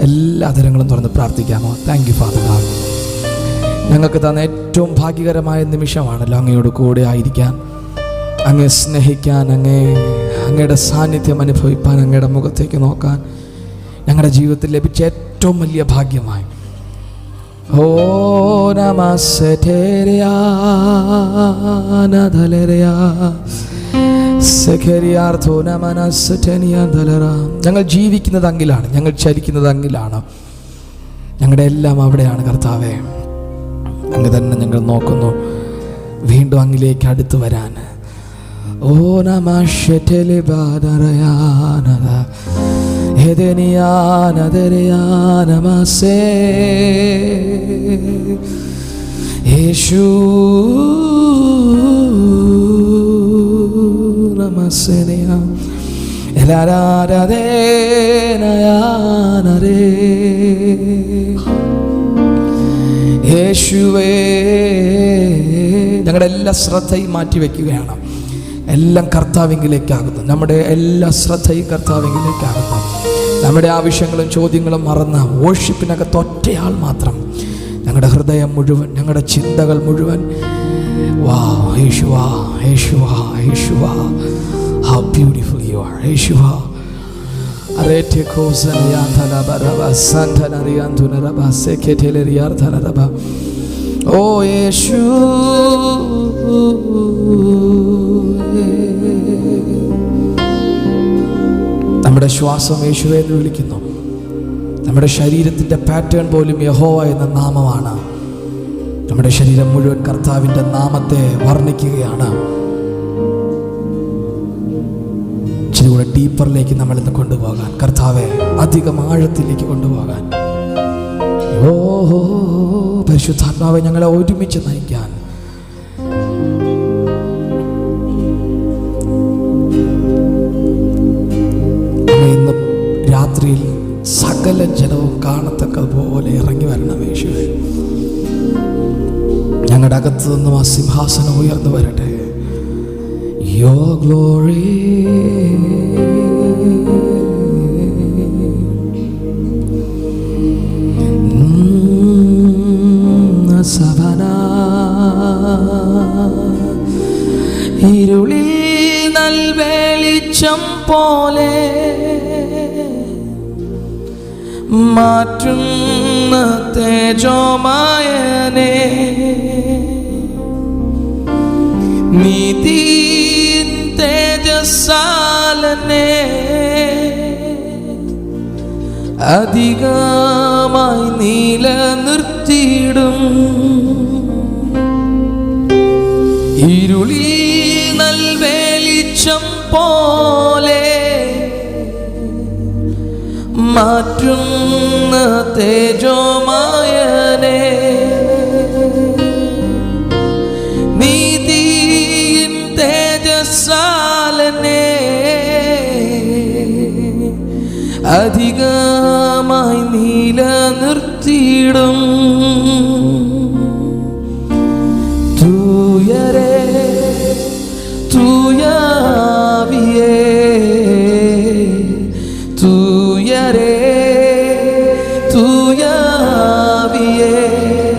എല്ലാ തരങ്ങളും തുറന്ന് പ്രാർത്ഥിക്കാമോ? Thank you father God. ഞങ്ങൾക്ക് തന്ന ഏറ്റവും ഭാഗ്യകരമായ നിമിഷമാണല്ലോ അങ്ങയോട് കൂടെ ആയിരിക്കാൻ, അങ്ങയെ സ്നേഹിക്കാൻ, അങ്ങയുടെ സാന്നിധ്യം അനുഭവിപ്പാൻ, അങ്ങയുടെ മുഖത്തേക്ക് നോക്കാൻ ഞങ്ങളുടെ ജീവിതത്തിൽ ലഭിച്ച ഏറ്റവും വലിയ ഭാഗ്യമായി. ഓ ഞങ്ങൾ ജീവിക്കുന്നത് അങ്ങിലാണ്, ഞങ്ങൾ ചരിക്കുന്നത് അങ്ങിലാണ്, ഞങ്ങളുടെ എല്ലാം അവിടെയാണ് കർത്താവേ. അങ്ങ് തന്നെ ഞങ്ങൾ നോക്കുന്നു വീണ്ടും അങ്ങിലേക്ക് അടുത്തു വരാൻ. ഓ യേശു യേശുവേ, ഞങ്ങളുടെ എല്ലാ ശ്രദ്ധയും മാറ്റി വയ്ക്കുകയാണ്, എല്ലാം കർത്താവിങ്കിലേക്കാകുന്നു. നമ്മുടെ എല്ലാ ശ്രദ്ധയും കർത്താവിങ്കിലേക്കാകുന്നു. നമ്മുടെ ആവശ്യങ്ങളും ചോദ്യങ്ങളും മറന്ന വോർഷിപ്പിനകത്ത് ഒറ്റയാൾ മാത്രം, ഞങ്ങളുടെ ഹൃദയം മുഴുവൻ, ഞങ്ങളുടെ ചിന്തകൾ മുഴുവൻ വാവ് യേശുവാ, യേശുവാ, യേശുവാ, how beautiful you are, യേശുവാ. arete kozania thabaraba santanariantunaraba seketeleriartharaba. ഓ യേശു, നമ്മുടെ ശ്വാസം യേശുവേ എന്ന് വിളിക്കുന്നു. നമ്മുടെ ശരീരത്തിൻ്റെ പാറ്റേൺ പോലും യഹോവ എന്ന നാമമാണ്. നമ്മുടെ ശരീരം മുഴുവൻ കർത്താവിൻ്റെ നാമത്തെ വർണ്ണിക്കുകയാണ്. ഇച്ചിരി കൂടെ ഡീപ്പറിലേക്ക് നമ്മളിന്ന് കൊണ്ടുപോകാൻ, കർത്താവെ അധികം ആഴത്തിലേക്ക് കൊണ്ടുപോകാൻ. ഓ പരിശുദ്ധാത്മാവെ, ഞങ്ങളെ ഒരുമിച്ച് നയിക്കാൻ. ഇന്ന് രാത്രിയിൽ സകല ജനവും കാണത്തക്കതുപോലെ ഇറങ്ങി വരണം യേശുവേ. ഞങ്ങളുടെ അകത്ത് നിന്നും ആ സിംഹാസനം ഉയർന്നു വരട്ടെ. Your glory, സവനാ ഇരുളിൽ നൽവെളിച്ചം പോലെ മാറ്റുന്ന തേജോമയനേ, നീതിൻ തേജസ്സാലനെ അധികമായി നിലനിർത്തിയിടും. ഇരുളിൽ നൽവെളിച്ചം പോലെ മാറ്റുന്ന തേജോമയനേ, നീതിൻ തേജസ്സാലനെ അധികമായി നിലനിർത്തിയിടും. തൂയരേ തൂയാവിയേ, തൂയരേ തൂയാവിയേ,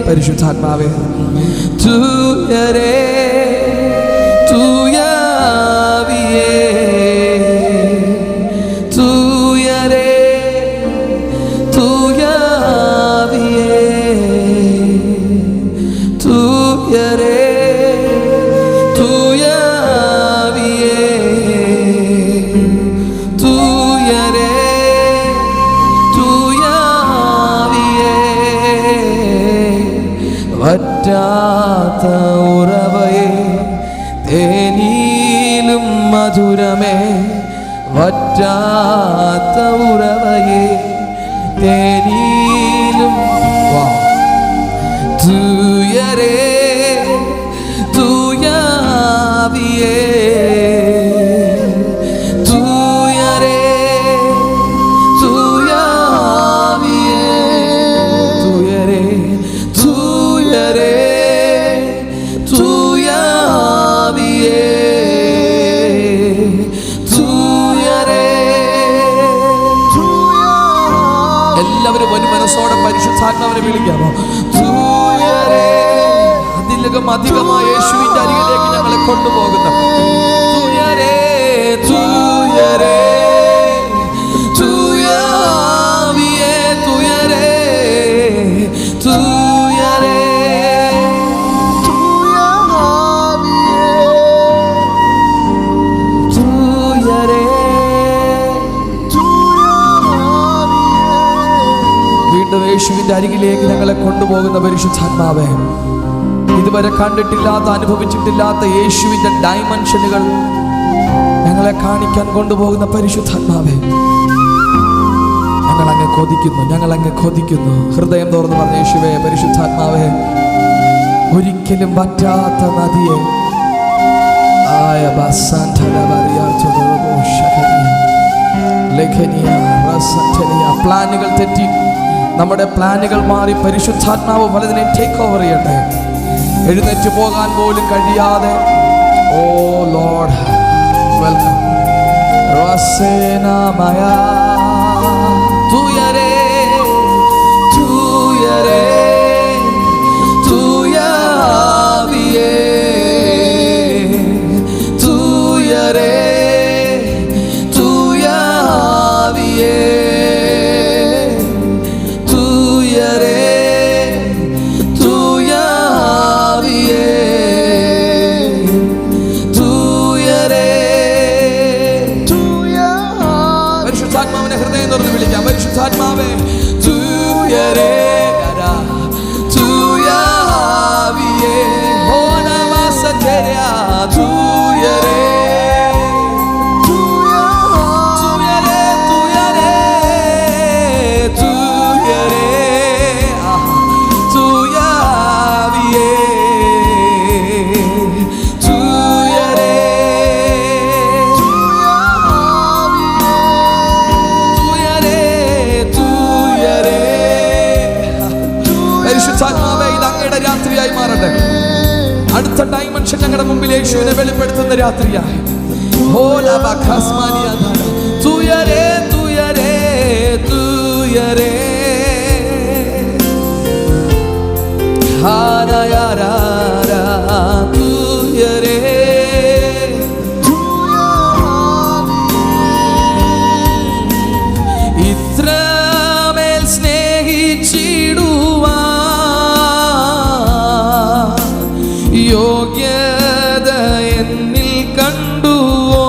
പരിശുദ്ധാത്മാവേ തൂയരേ തൂയാവിയേ, തൂയരേ തൂയാവിയേ, തൂയരേ തൂയാവിയേ, തൂയരേ തൂയാവിയേ. വറ്റാത്ത ഉറവയേ, തേനിലും മധുരമേ, വറ്റാത്ത ഉറവയേ, തേനിലും തൂയരേ തൂയാവിയേ, തൂയരേ തൂയാവിയേ, തൂയരേ തൂയരേ തൂയാവിയേ, തൂയരേ പരിശുദ്ധാത്മാവിനെ വിളിക്കാമോ? തൂയരേ, അതിലകം അധികമായ യേശുവിന്റെ അരികിലേക്ക് ഞങ്ങളെ കൊണ്ടുപോകുന്ന തൂയരേ, തൂയരേ, തൂയാവിയേ, തൂയരേ, തൂയരേ, തൂയരേ, വീണ്ടും യേശുവിന്റെ അരികിലേക്ക് ഞങ്ങളെ കൊണ്ടുപോകുന്ന പരിശുദ്ധാത്മാവേ, ഇതുവരെ കണ്ടിട്ടില്ലാത്ത അനുഭവിച്ചിട്ടില്ലാത്ത യേശുവിന്റെ ഡൈമെൻഷനുകൾ ഞങ്ങളെ കാണിക്കാൻ കൊണ്ടുപോകുന്ന പരിശുദ്ധാത്മാവേ, ഞങ്ങളങ്ങ് കൊതിക്കുന്നു, ഞങ്ങളങ്ങ് കൊതിക്കുന്നു. ഹൃദയം തുറന്ന് പറഞ്ഞ യേശുവേ, പരിശുദ്ധാത്മാവേ, ഒരിക്കലും പറ്റാത്ത നദിയെ പ്ലാനുകൾ തെറ്റി, നമ്മുടെ പ്ലാനുകൾ മാറി പരിശുദ്ധാത്മാവ് പലതിനെ ടേക്ക് ഓവർ ചെയ്യട്ടെ. എഴുന്നേറ്റ് പോകാൻ പോലും കഴിയാതെ, ഓ ലോർഡ്, വെൽക്കം. തൂയരേ, തൂയരേ, തൂയാവിയേ, തൂയരേ, തൂയാവിയേ, തൂയരേ, തൂയാവിയേ, തൂയരേ, പരിശുദ്ധാത്മാവിനെ ഹൃദയം തുറന്ന് വിളിക്കാം. പരിശുദ്ധാത്മാവേ, തൂയരേ, തൂയാവിയേ, ഓ നമസ്തേയ, തൂയരേ, തൂയരേ, തൂയരേ, തൂയരേ, തൂയാവിയേ, തൂയരേ, തൂയരേ, തൂയരേ. പരിശുദ്ധാത്മാവേ, ഇത് അങ്ങയുടെ രാത്രിയായി മാറട്ടെ. അടുത്ത ഡൈമെൻഷൻ ഞങ്ങളുടെ മുമ്പിൽ യേശുവിനെ വെളിപ്പെടുത്തുന്ന രാത്രിയായി. തൂയരേ, തൂയരേ, തൂയരേ, തൂയരേ, ഇത്രമേൽ സ്നേഹിച്ചിടുവാൻ യോഗ്യത എന്നിൽ കണ്ടുവോ?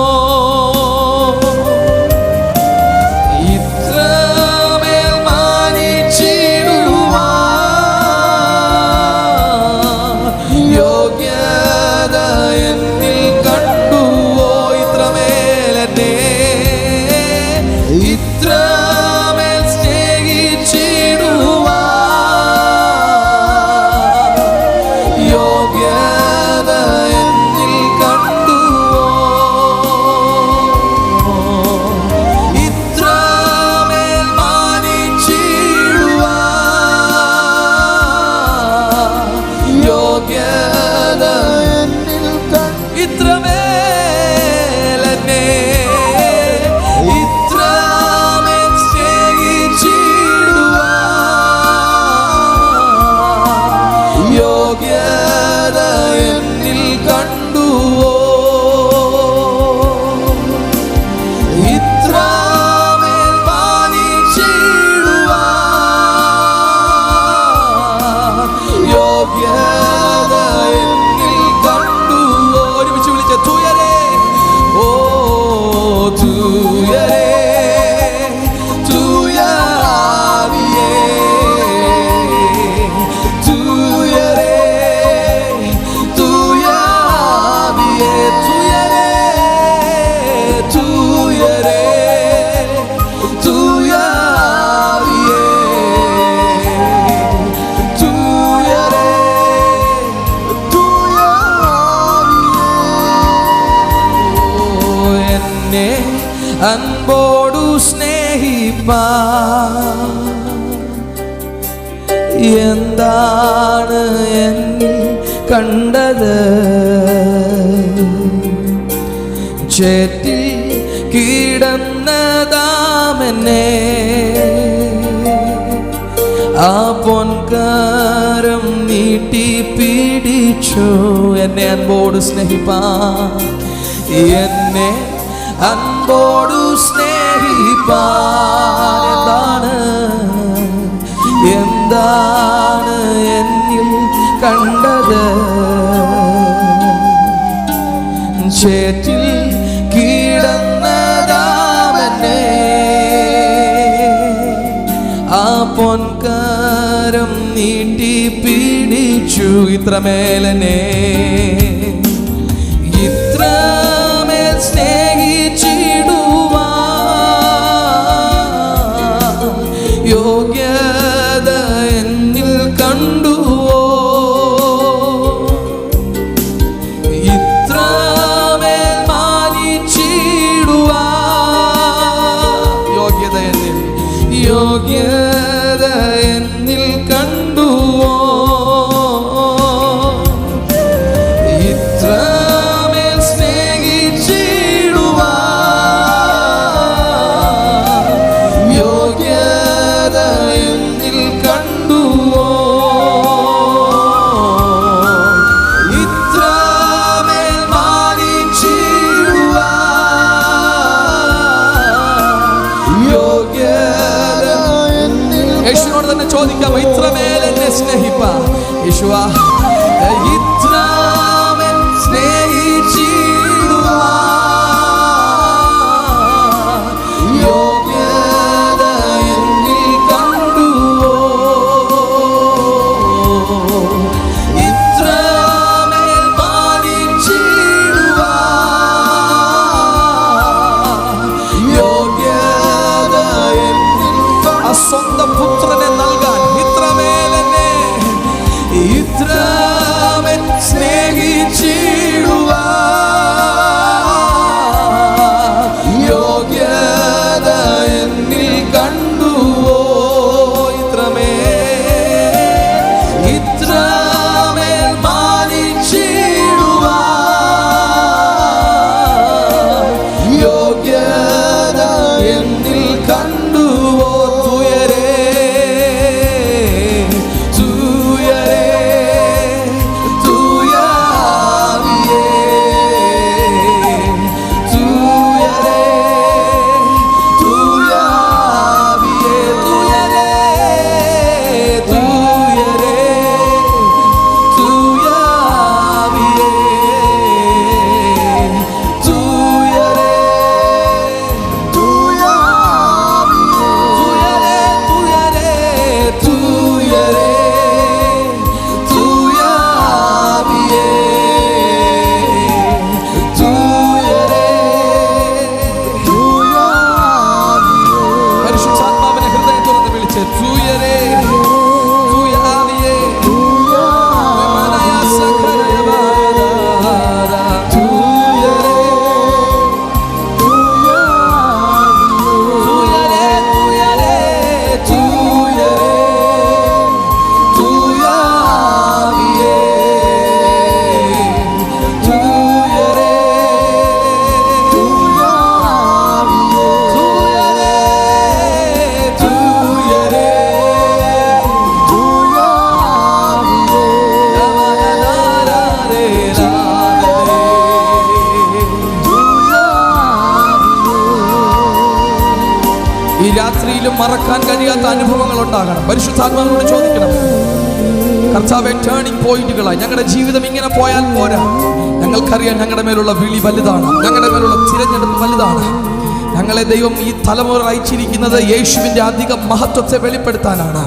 ഇത്രമേൽ മാനിച്ചിടുവാൻ യോഗ്യത എന്നിൽ കണ്ടുവോ? ഇത്രമേൽ എന്നെ, ഇത്രമേൽ സ്നേഹിച്ചിടുവാൻ യോഗ്യത എന്നിൽ കണ്ടുവോ? ഇത്രമേൽ മാനിച്ചിടുവാൻ യോഗ്യത എന്നിൽ കണ്ടു. ഇത്രമേൽ എന്നെ, ഇത്രമേൽ സ്നേഹിച്ചിടുവാൻ യോഗ്യത എന്നിൽ കണ്ടുവോ? ഇത്രമേൽ മാനിച്ചിടുവാൻ യോഗ്യത എന്നിൽ കണ്ടുവോ? ഒരുമിച്ച് വിളിച്ച തൂയരേ, ഓ തൂയരേ, തൂയാവിയേ, തൂയരേ, തൂയാവിയേ, തൂയരേ, തൂയരേ, തൂയാവിയേ, തൂയരേ, തൂയാവിയേ. എന്നെ അൻപോടു സ്നേഹിപ്പാൻ എന്താണ് എന്നിൽ കണ്ടത്? ചേറ്റിൽ കിടന്നതാമെന്നെ ആ പൊൻകരം നീട്ടി പിടിച്ചു എന്നെ അൻപോട് സ്നേഹിപ്പാൻ, എന്നെ അൻപോടു സ്നേഹിപ്പാൻ. എന്താണ് എന്നിൽ കണ്ടത്? ചേറ്റിൽ കിടന്നതാമെന്നെ ആ പൊൻകരം നീട്ടി പിടിച്ചു. ഇത്രമേലനെ ഇത്രമേൽ സ്നേഹിച്ചിടുവാൻ യോഗ്യത എന്നിൽ കണ്ടുവോ? ഇത്രമേൽ മാനിച്ചിടുവാൻ യോഗ്യത എന്നിൽ കണ്ടുവോ? ഇത്രമേൽ സ്നേഹിച്ചിടുവാൻ യോഗ്യത എന്നിൽ കണ്ടുവോ? ഇത്രമേൽ മാനിച്ചിടുവാൻ യോഗ്യത യേശുവിനോട് തന്നെ ചോദിക്കാം, ഇത്രമേൽ എന്നെ സ്നേഹിപ്പാൻ. യേശുവാ, ഇത്രമേൽ സ്നേഹിച്ചിടുവാൻ യോഗ്യത എന്നിൽ കണ്ടുവോ? ഇത്രമേൽ മാനിച്ചിടുവാൻ യോഗ്യത എന്നിൽ ആ സ്വന്തം പുത്രനെ നൽകാൻ ഇത്രമേൽ സ്നേഹിച്ചിടുവാൻ യോഗ്യത എന്നിൽ കണ്ടുവോ? ഇത്രമേൽ മാനിച്ചിടുവാൻ യോഗ്യത എന്നിൽ കണ്ടുവോ? ഈ രാത്രിയിലും മറക്കാൻ കഴിയാത്ത അനുഭവങ്ങൾ ഉണ്ടാകണം. പരിശുദ്ധാത്മാവിനോട് ചോദിക്കണം, കർത്താവേ, ടേണിംഗ് പോയിന്റുകളായി ഞങ്ങളുടെ ജീവിതം ഇങ്ങനെ പോയാൽ പോരാ. ഞങ്ങൾക്കറിയാം ഞങ്ങളുടെ മേലുള്ള വിളി വലുതാണ്, ഞങ്ങളുടെ മേലുള്ള തിരഞ്ഞെടുപ്പ് വലുതാണ്. ഞങ്ങളെ ദൈവം ഈ തലമുറ അയച്ചിരിക്കുന്നത് യേശുവിൻ്റെ അധിക മഹത്വത്തെ വെളിപ്പെടുത്താനാണ്.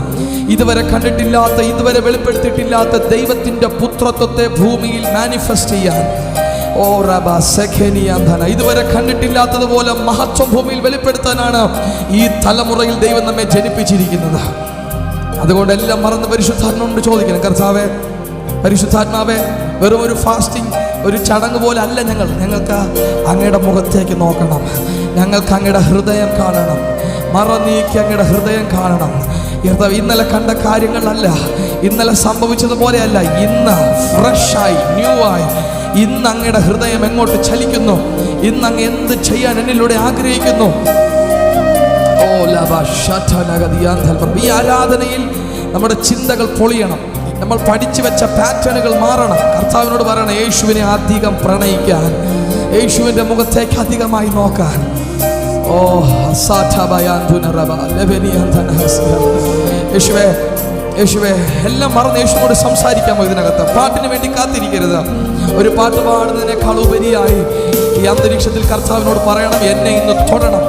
ഇതുവരെ കണ്ടിട്ടില്ലാത്ത, ഇതുവരെ വെളിപ്പെടുത്തിയിട്ടില്ലാത്ത ദൈവത്തിൻ്റെ പുത്രത്വത്തെ ഭൂമിയിൽ മാനിഫെസ്റ്റ് ചെയ്യാൻ. ഓ റബ സെഖനിയാന്ധന, ഇതുവരെ കണ്ടിട്ടില്ലാത്തതുപോലെ മഹത്വം ഭൂമിയിൽ വെളിപ്പെടുത്താനാണ് ഈ തലമുറയിൽ ദൈവം നമ്മെ ജനിപ്പിച്ചിരിക്കുന്നത്. അതുകൊണ്ട് എല്ലാം മറന്ന് പരിശുദ്ധാത്മാവിനോട് ചോദിക്കണം, കർത്താവേ, പരിശുദ്ധാത്മാവേ, വെറും ഒരു ഫാസ്റ്റിംഗ്, ഒരു ചടങ്ങ് പോലെ അല്ല ഞങ്ങൾക്ക് അങ്ങയുടെ മുഖത്തേക്ക് നോക്കണം. ഞങ്ങൾക്ക് അങ്ങയുടെ ഹൃദയം കാണണം. മറനീക്കി അങ്ങയുടെ ഹൃദയം കാണണം. ഇന്നലെ കണ്ട കാര്യങ്ങളല്ല, ഇന്നലെ സംഭവിച്ചതുപോലെയല്ല, ഇന്ന് ഫ്രഷായി, ന്യൂ ആയി ഇന്ന് അങ്ങയുടെ ഹൃദയം എങ്ങോട്ട് ചലിക്കുന്നു, ഇന്ന് അങ്ങ് എന്ത് ചെയ്യാൻ എന്നിലൂടെ ആഗ്രഹിക്കുന്നു. ഈ ആരാധനയിൽ നമ്മുടെ ചിന്തകൾ പൊളിയണം. നമ്മൾ പഠിച്ചു വെച്ച പാറ്റേണുകൾ മാറണം. കർത്താവിനോട് പറയണം, യേശുവിനെ അധികം പ്രണയിക്കാൻ, യേശുവിൻ്റെ മുഖത്തേക്ക് അധികമായി നോക്കാൻ. യേശുവേ, യേശുവേ, എല്ലാം മറന്ന് യേശുവോട് സംസാരിക്കാമോ? ഇതിനകത്ത് പാട്ടിന് വേണ്ടി കാത്തിരിക്കരുത്. ഒരു പാട്ട് പാടുന്നതിനേക്കാൾ ഉപരിയായി ഈ അന്തരീക്ഷത്തിൽ കർത്താവിനോട് പറയണം, എന്നെ ഇന്ന് തൊടണം,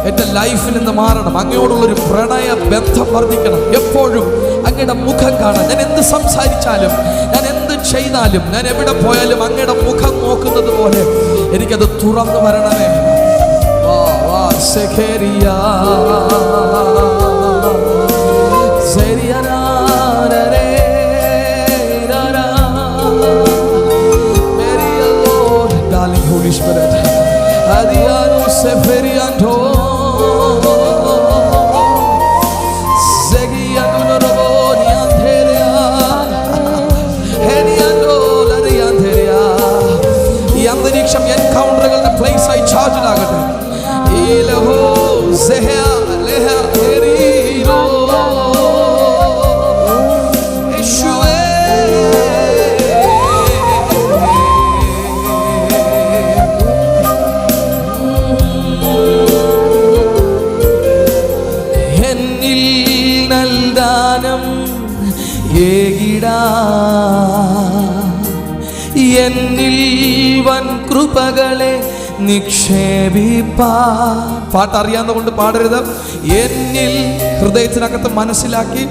എൻ്റെ ലൈഫിൽ നിന്ന് മാറണം, അങ്ങയോടുള്ളൊരു പ്രണയ ബന്ധം വർദ്ധിക്കണം, എപ്പോഴും അങ്ങയുടെ മുഖം കാണാൻ. ഞാൻ എന്ത് സംസാരിച്ചാലും, ഞാൻ എന്ത് ചെയ്താലും, ഞാൻ എവിടെ പോയാലും അങ്ങയുടെ മുഖം നോക്കുന്നത് പോലെ എനിക്കത് തുറന്നു വരണമേ. Holy Spirit, Adiano Seferianto, Segiano Roboni Anteria, Hediando Larianteria. ഈ അന്തരീക്ഷം എൻകൗണ്ടറുകളുടെ പ്ലേസ് ആയി ചാർജ് ആകട്ടെ. ഇലഹോ സെഹ ലെഹ എരീരോ യേശുവേ, എന്നിൽ നൽദാനം ഏകിടാ, എന്നിൽ വൻ കൃപകളെ നിക്ഷേപിപ്പാ. പാട്ടറിയാവുന്നതുകൊണ്ട് പാടരുത്. എന്നിൽ ഹൃദയത്തിനകത്ത് മനസ്സിലാക്കി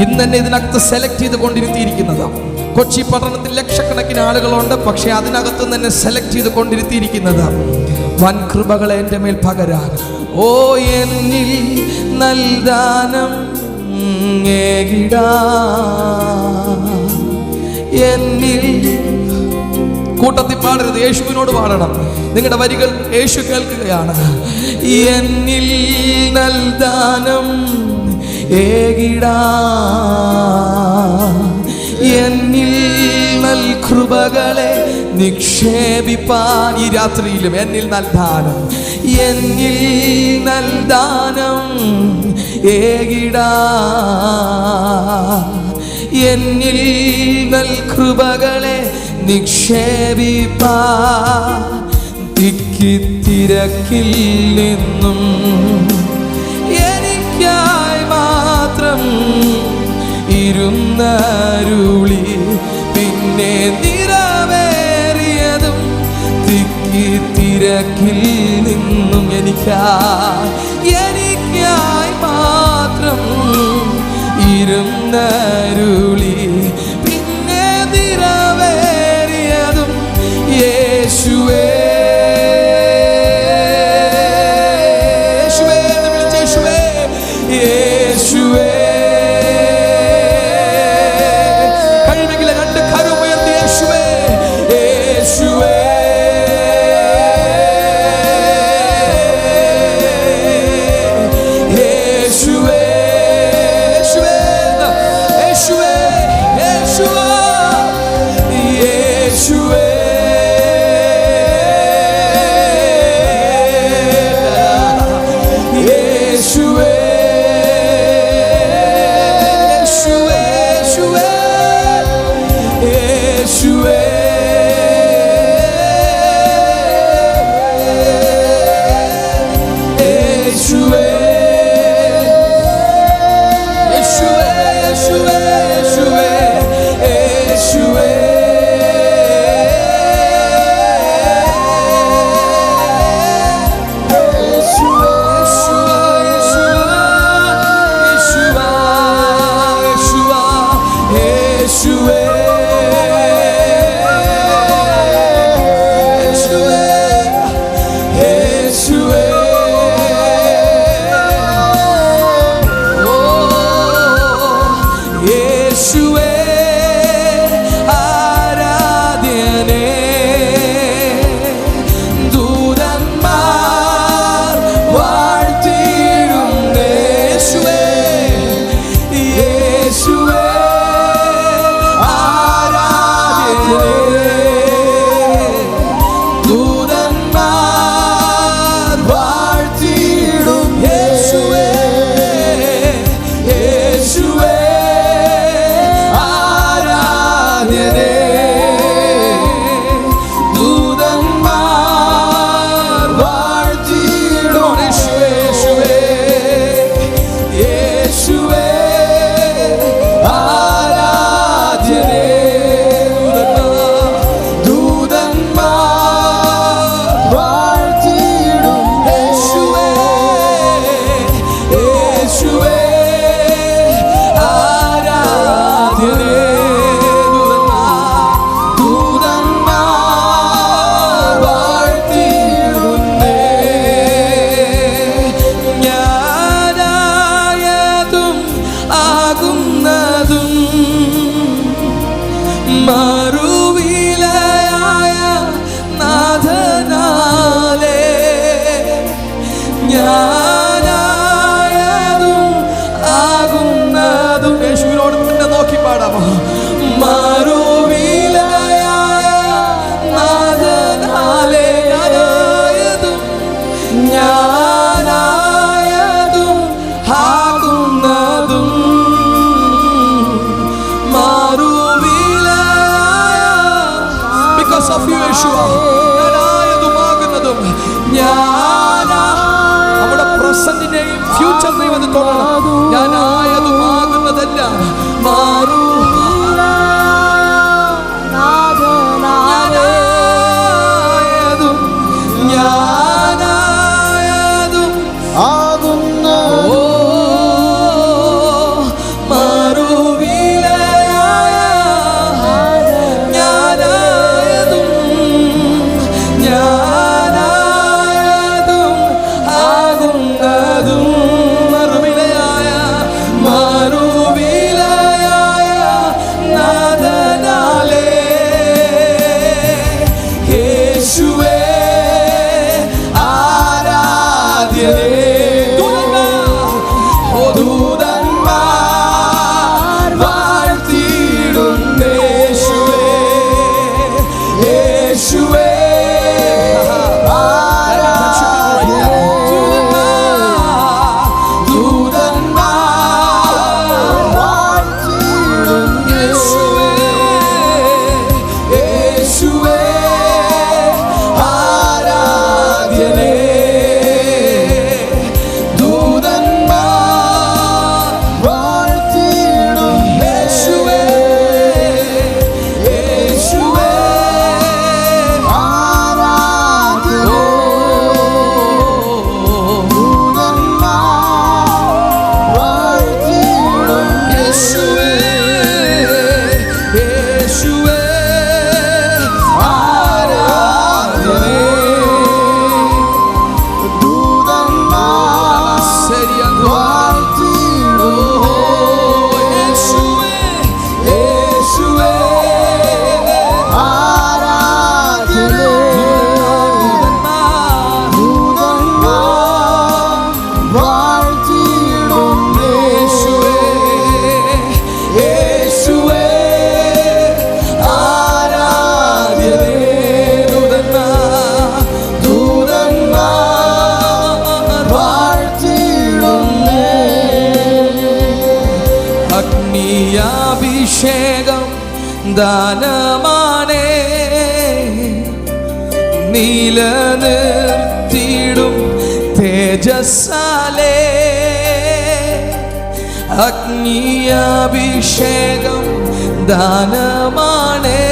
ഇന്നെന്നെ ഇതിനകത്ത് സെലക്ട് ചെയ്തുകൊണ്ടിരുത്തിയിരിക്കുന്നതാണ്. കൊച്ചി പട്ടണത്തിൽ ലക്ഷക്കണക്കിന് ആളുകളുണ്ട്, പക്ഷെ അതിനകത്ത് തന്നെ സെലക്ട് ചെയ്ത് കൊണ്ടിരുത്തിയിരിക്കുന്നത് വൻ കൃപകളെ എൻ്റെ മേൽ പകരാൻ. ഓ എന്നിൽ നൽദാനം ഏകിടാ, എന്നിൽ. കൂട്ടത്തിൽ പാടരുത്, യേശുവിനോട് പാടണം. നിങ്ങളുടെ വരികൾ യേശു കേൾക്കുകയാണ്. എന്നിൽ നൽദാനം ഏകിടാ, എന്നിൽ നൽ കൃപകളെ നിക്ഷേപിപ്പാൻ. ഈ രാത്രിയിലും എന്നിൽ നൽദാനം, എന്നിൽ നൽദാനം ഏകിടാ, എന്നിൽ നൽ കൃപകളെ നിക്ഷേപിപ്പാ. തിക്കിത്തിരക്കിൽ നിന്നും എനിക്കായി മാത്രം ഇരുന്നരുളി, പിന്നെ നിറവേറിയതും തിക്കിത്തിരക്കിൽ നിന്നും എനിക്കായി മാത്രം ഇരുന്നരുളി, പിന്നെ നിറവേറിയതും യേശുവേ. യേശുവേ, കഴിവെങ്കിൽ രണ്ട് കരം ഉയർത്തി യേശുവേ, യേശുവേ, യേശുവേ, യേശുവേ, യേശുവേ, യേശുവേ, യേശുവേ, പാസ്റ്റിനെയും ഫ്യൂച്ചറിനെയും അത് തൊടണം. ഞാനായതുമാകുന്നതെല്ലാം മാറും. അഭിഷേകം ദാനമാനേ നിലനിർത്തിടും തേജസ്സാലേ. അഗ്നിയാഭിഷേകം ദാനമാനേ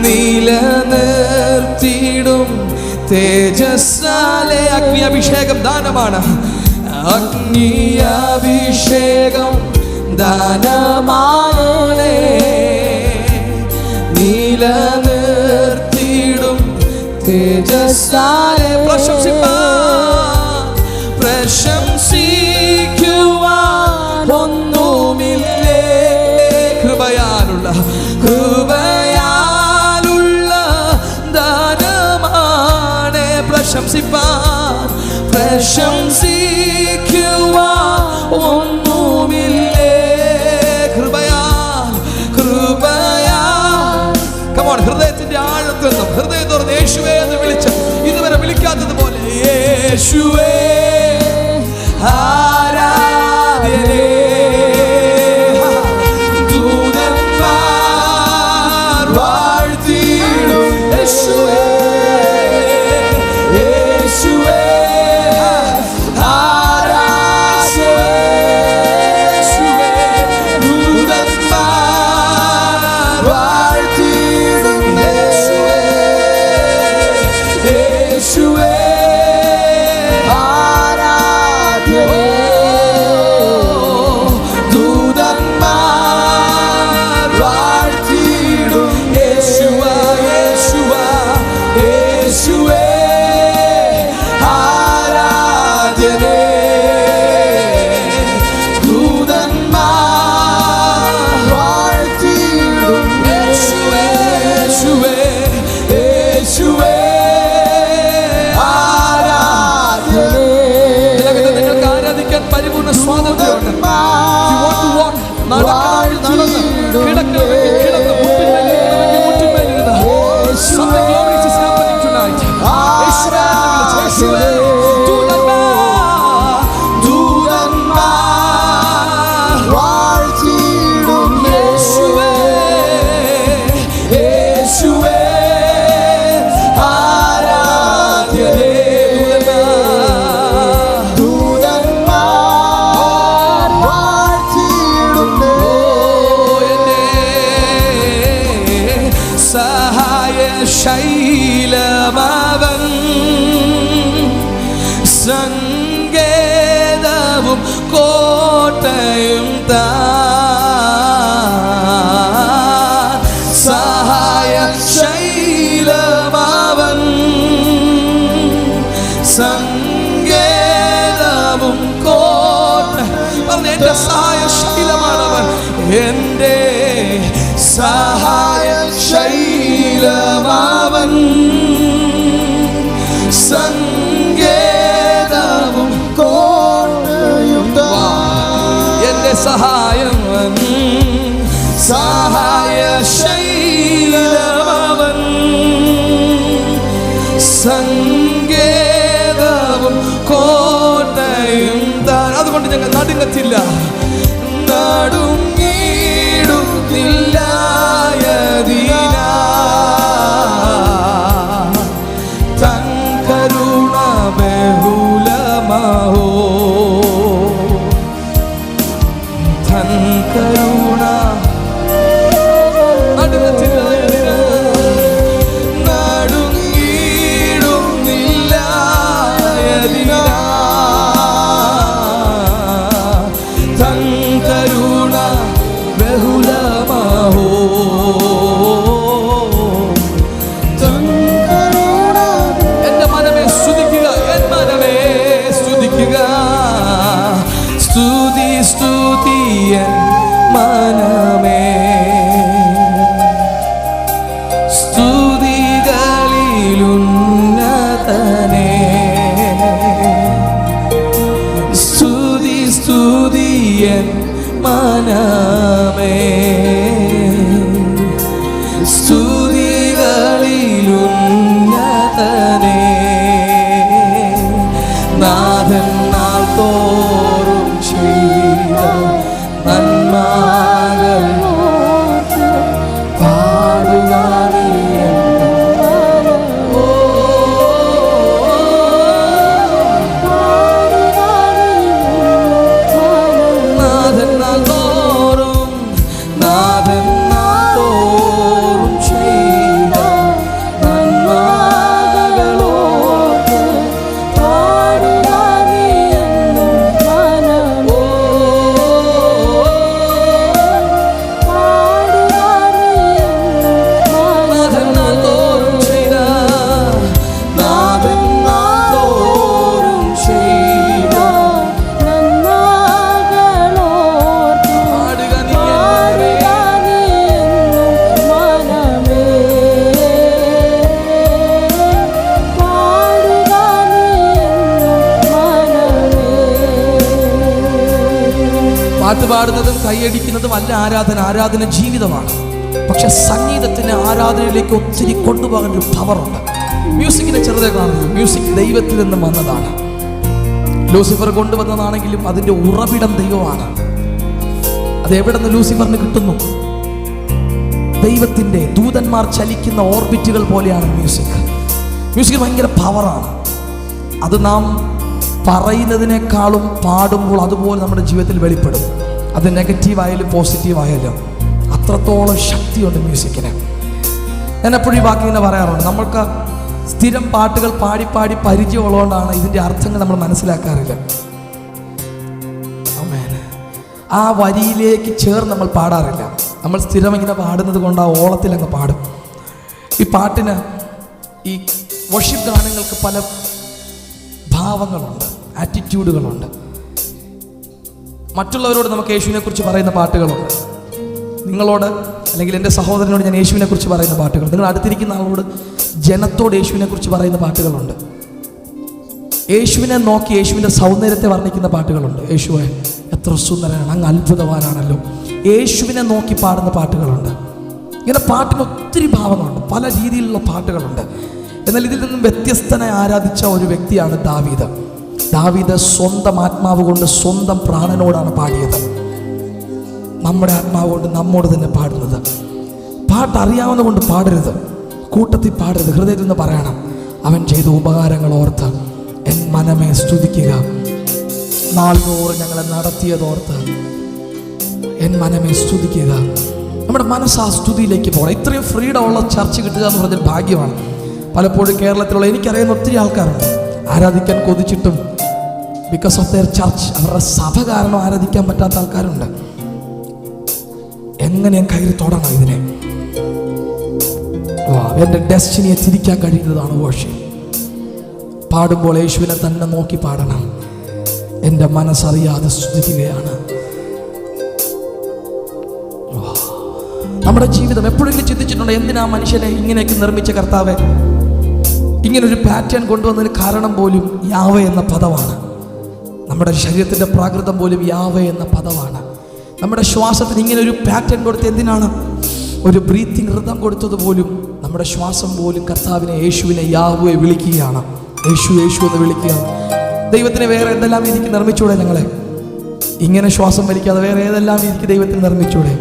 നിലനിർത്തിടും തേജസ്സാലേ. അഗ്നിയാഭിഷേകം ദാനമാണ്. അഗ്നിയാഭിഷേകം ദാനമാനേ നിലനിർത്തിടും തേജസ്സാലേ. പ്രശംസിക്കുവാൻ ഒന്നുമില്ലേ. കൃപയാലുള്ള ദാനമാണ്. പ്രശംസിപ്പാൻ പ്രശംസിക്കുവാൻ ഒന്നുമില്ലേ. കൃപയാൽ ഹൃദയത്തിന്റെ ആഴത്തിൽ നിന്നും ഹൃദയം തുറന്ന് യേശുവേ എന്ന് വിളിച്ച് ഇതുവരെ വിളിക്കാത്തതുപോലെ യേശുവേ ആരാധ്യനേ. ദൂതന്മാർ വാഴ്ത്തിടും യേശുവേ യേശുവേ പരിപൂർണ്ണ സ്വാതന്ത്ര്യമുണ്ട്. സങ്കേതവും കോട്ടയും താൻ, സഹായ ശൈലമാവൻ, സങ്കേതവും കോട്ട. എന്റെ സഹായ ശൈലമാണവൻ, എന്റെ സഹായ ശൈലമാവൻ, സങ്കേതവും കോട്ടയും എന്റെ സഹായം, സഹായ ശൈലമാവൻ, സങ്കേതവും കോട്ടയും താൻ. അതുകൊണ്ട് ഞങ്ങൾ നടുങ്ങത്തില്ല, നടുങ്ങിടുന്നില്ലായതിനാൽ തൻ കരുണ ബഹുലമഹോ, തൻ കരുണ. നടുങ്ങത്തില്ല, എന്റെ മനമേ സ്തുതിക്കുക, എൻ മനമേ സ്തുതിക്കുക. സ്തുതി സ്തുതി എൻ മനമേ, സ്തുതികളിലുന്നതനേ. സ്തുതി സ്തുതി എൻ മനമേ, സ്തുതികളിലുന്നതനേ. നാഥൻ നാൾ തോറും ചെയ്ത നന്മകൾ പാടുക നീ. നാഥൻ നാൾ തോറും, നാഥൻ നാൾ തോറും ചെയ്ത നന്മകളോർത്ത് പാടുക നീ എന്നും മനമോ. നാഥൻ നാൾ തോറും ചെയ്ത, നാഥൻ നാൾ തോറും ചെയ്ത പാടുക നീ പാട്ട് പാടുന്നതും കൈയടിക്കുന്നതും അല്ല ആരാധന. ആരാധന ജീവിതമാണ്. പക്ഷെ സംഗീതത്തിന് ആരാധനയിലേക്ക് ഒത്തിരി കൊണ്ടുപോകാൻ ഒരു പവറുണ്ട്. മ്യൂസിക്കിനെ ചെറുതെ കാണുന്നത്, മ്യൂസിക് ദൈവത്തിൽ നിന്നും വന്നതാണ്. ലൂസിഫർ കൊണ്ടുവന്നതാണെങ്കിലും അതിൻ്റെ ഉറവിടം ദൈവമാണ്. അത് എവിടെ നിന്ന് ലൂസിഫറിന് കിട്ടുന്നു? ദൈവത്തിൻ്റെ ദൂതന്മാർ ചലിക്കുന്ന ഓർബിറ്റുകൾ പോലെയാണ് മ്യൂസിക്. മ്യൂസിക് ഭയങ്കര പവറാണ്. അത് നാം പറയുന്നതിനേക്കാളും പാടുമ്പോൾ അതുപോലെ നമ്മുടെ ജീവിതത്തിൽ വെളിപ്പെടും. അത് നെഗറ്റീവായാലും പോസിറ്റീവായാലും അത്രത്തോളം ശക്തിയുണ്ട് മ്യൂസിക്കിന്. ഞാൻ എപ്പോഴും ഈ വാക്ക് ഇങ്ങനെ പറയാറുണ്ട്, നമ്മൾക്ക് സ്ഥിരം പാട്ടുകൾ പാടി പാടി പരിചയമുള്ളതുകൊണ്ടാണ് ഇതിൻ്റെ അർത്ഥങ്ങൾ നമ്മൾ മനസ്സിലാക്കാറില്ല. ആ വരിയിലേക്ക് ചേർന്ന് നമ്മൾ പാടാറില്ല. നമ്മൾ സ്ഥിരം ഇങ്ങനെ പാടുന്നത് കൊണ്ട് ആ ഓളത്തിൽ അങ്ങ് പാടും. ഈ പാട്ടിന്, ഈ വർഷിപ്പ് ഗാനങ്ങൾക്ക് പല ഭാവങ്ങളുണ്ട്, ആറ്റിറ്റ്യൂഡുകളുണ്ട്. മറ്റുള്ളവരോട് നമുക്ക് യേശുവിനെ കുറിച്ച് പറയുന്ന പാട്ടുകളുണ്ട്. നിങ്ങളോട് അല്ലെങ്കിൽ എൻ്റെ സഹോദരനോട് ഞാൻ യേശുവിനെ കുറിച്ച് പറയുന്ന പാട്ടുകൾ, നിങ്ങൾ അടുത്തിരിക്കുന്ന ആളോട്, ജനത്തോട് യേശുവിനെ കുറിച്ച് പറയുന്ന പാട്ടുകളുണ്ട്. യേശുവിനെ നോക്കി യേശുവിൻ്റെ സൗന്ദര്യത്തെ വർണ്ണിക്കുന്ന പാട്ടുകളുണ്ട്. യേശുവേ എത്ര സുന്ദരനാണ്, അങ്ങ് അത്ഭുതവാനാണല്ലോ. യേശുവിനെ നോക്കി പാടുന്ന പാട്ടുകളുണ്ട്. ഇങ്ങനെ പാട്ടിന് ഒത്തിരി ഭാവങ്ങളുണ്ട്, പല രീതിയിലുള്ള പാട്ടുകളുണ്ട്. എന്നാൽ ഇതിൽ നിന്നും വ്യത്യസ്തനായി ആരാധിച്ച ഒരു വ്യക്തിയാണ് ദാവീദ്. ദാവീദ് സ്വന്തം ആത്മാവ് കൊണ്ട് സ്വന്തം പ്രാണനോടാണ് പാടിയത്. നമ്മുടെ ആത്മാവ് കൊണ്ട് നമ്മോട് തന്നെ പാടുന്നത്. പാട്ട് അറിയാവുന്ന കൊണ്ട് പാടരുത്, കൂട്ടത്തിൽ പാടരുത്, ഹൃദയത്തിൽ നിന്ന് പറയണം. അവൻ ചെയ്ത ഉപകാരങ്ങൾ ഓർത്ത് എൻ മനമേ സ്തുതിക്കുക. നാളിനോറ് ഞങ്ങളെ നടത്തിയതോർത്ത് എൻ മനമേ സ്തുതിക്കുക. നമ്മുടെ മനസ്സ് ആ സ്തുതിയിലേക്ക് പോകണം. ഇത്രയും ഫ്രീഡം ഉള്ള ചർച്ച കിട്ടുക എന്ന് പറഞ്ഞാൽ ഭാഗ്യമാണ്. പലപ്പോഴും കേരളത്തിലുള്ള, എനിക്കറിയുന്ന ഒത്തിരി ആൾക്കാരുണ്ട്, ആരാധിക്കാൻ കൊതിച്ചിട്ടും ബിക്കോസ് ഓഫ് ദെയർ ചർച്ച്, അവരുടെ സഭ കാരണം ആരാധിക്കാൻ പറ്റാത്ത ആൾക്കാരുണ്ട്. എങ്ങനെ ഞാൻ കയറി തൊടണം ഇതിനെ? എൻ്റെ ഡെസ്റ്റിനിയെ തിരിക്കാൻ കഴിയുന്നതാണ് വർഷിപ്പ്. പാടുമ്പോൾ യേശുവിനെ തന്നെ നോക്കി പാടണം. എൻ്റെ മനസ്സറിയാതെ സ്തുതിക്കുകയാണ്. നമ്മുടെ ജീവിതം എപ്പോഴെങ്കിലും ചിന്തിച്ചിട്ടുണ്ടോ, എന്തിനാ മനുഷ്യനെ ഇങ്ങനെയൊക്കെ നിർമ്മിച്ച കർത്താവെ? ഇങ്ങനൊരു പാറ്റേൺ കൊണ്ടുവന്നതിന് കാരണം പോലും യാവേ എന്ന പദമാണ്. നമ്മുടെ ശരീരത്തിൻ്റെ പ്രാകൃതം പോലും യാവേ എന്ന പദമാണ്. നമ്മുടെ ശ്വാസത്തിന് ഇങ്ങനെ ഒരു പാറ്റേൺ കൊടുത്ത് എന്തിനാണ്? ഒരു ബ്രീത്തിങ് റിതം കൊടുത്തത് പോലും നമ്മുടെ ശ്വാസം പോലും കർത്താവിനെ, യേശുവിനെ, യാഹ്വയെ വിളിക്കുകയാണ്. യേശു യേശു എന്ന് വിളിക്കുകയാണ്. ദൈവത്തിന് വേറെ എന്തെല്ലാം രീതിക്ക് നിർമ്മിച്ചൂടെ? ഞങ്ങളെ ഇങ്ങനെ ശ്വാസം വലിക്കാതെ വേറെ ഏതെല്ലാം രീതിക്ക് ദൈവത്തിന് നിർമ്മിച്ചൂടെ?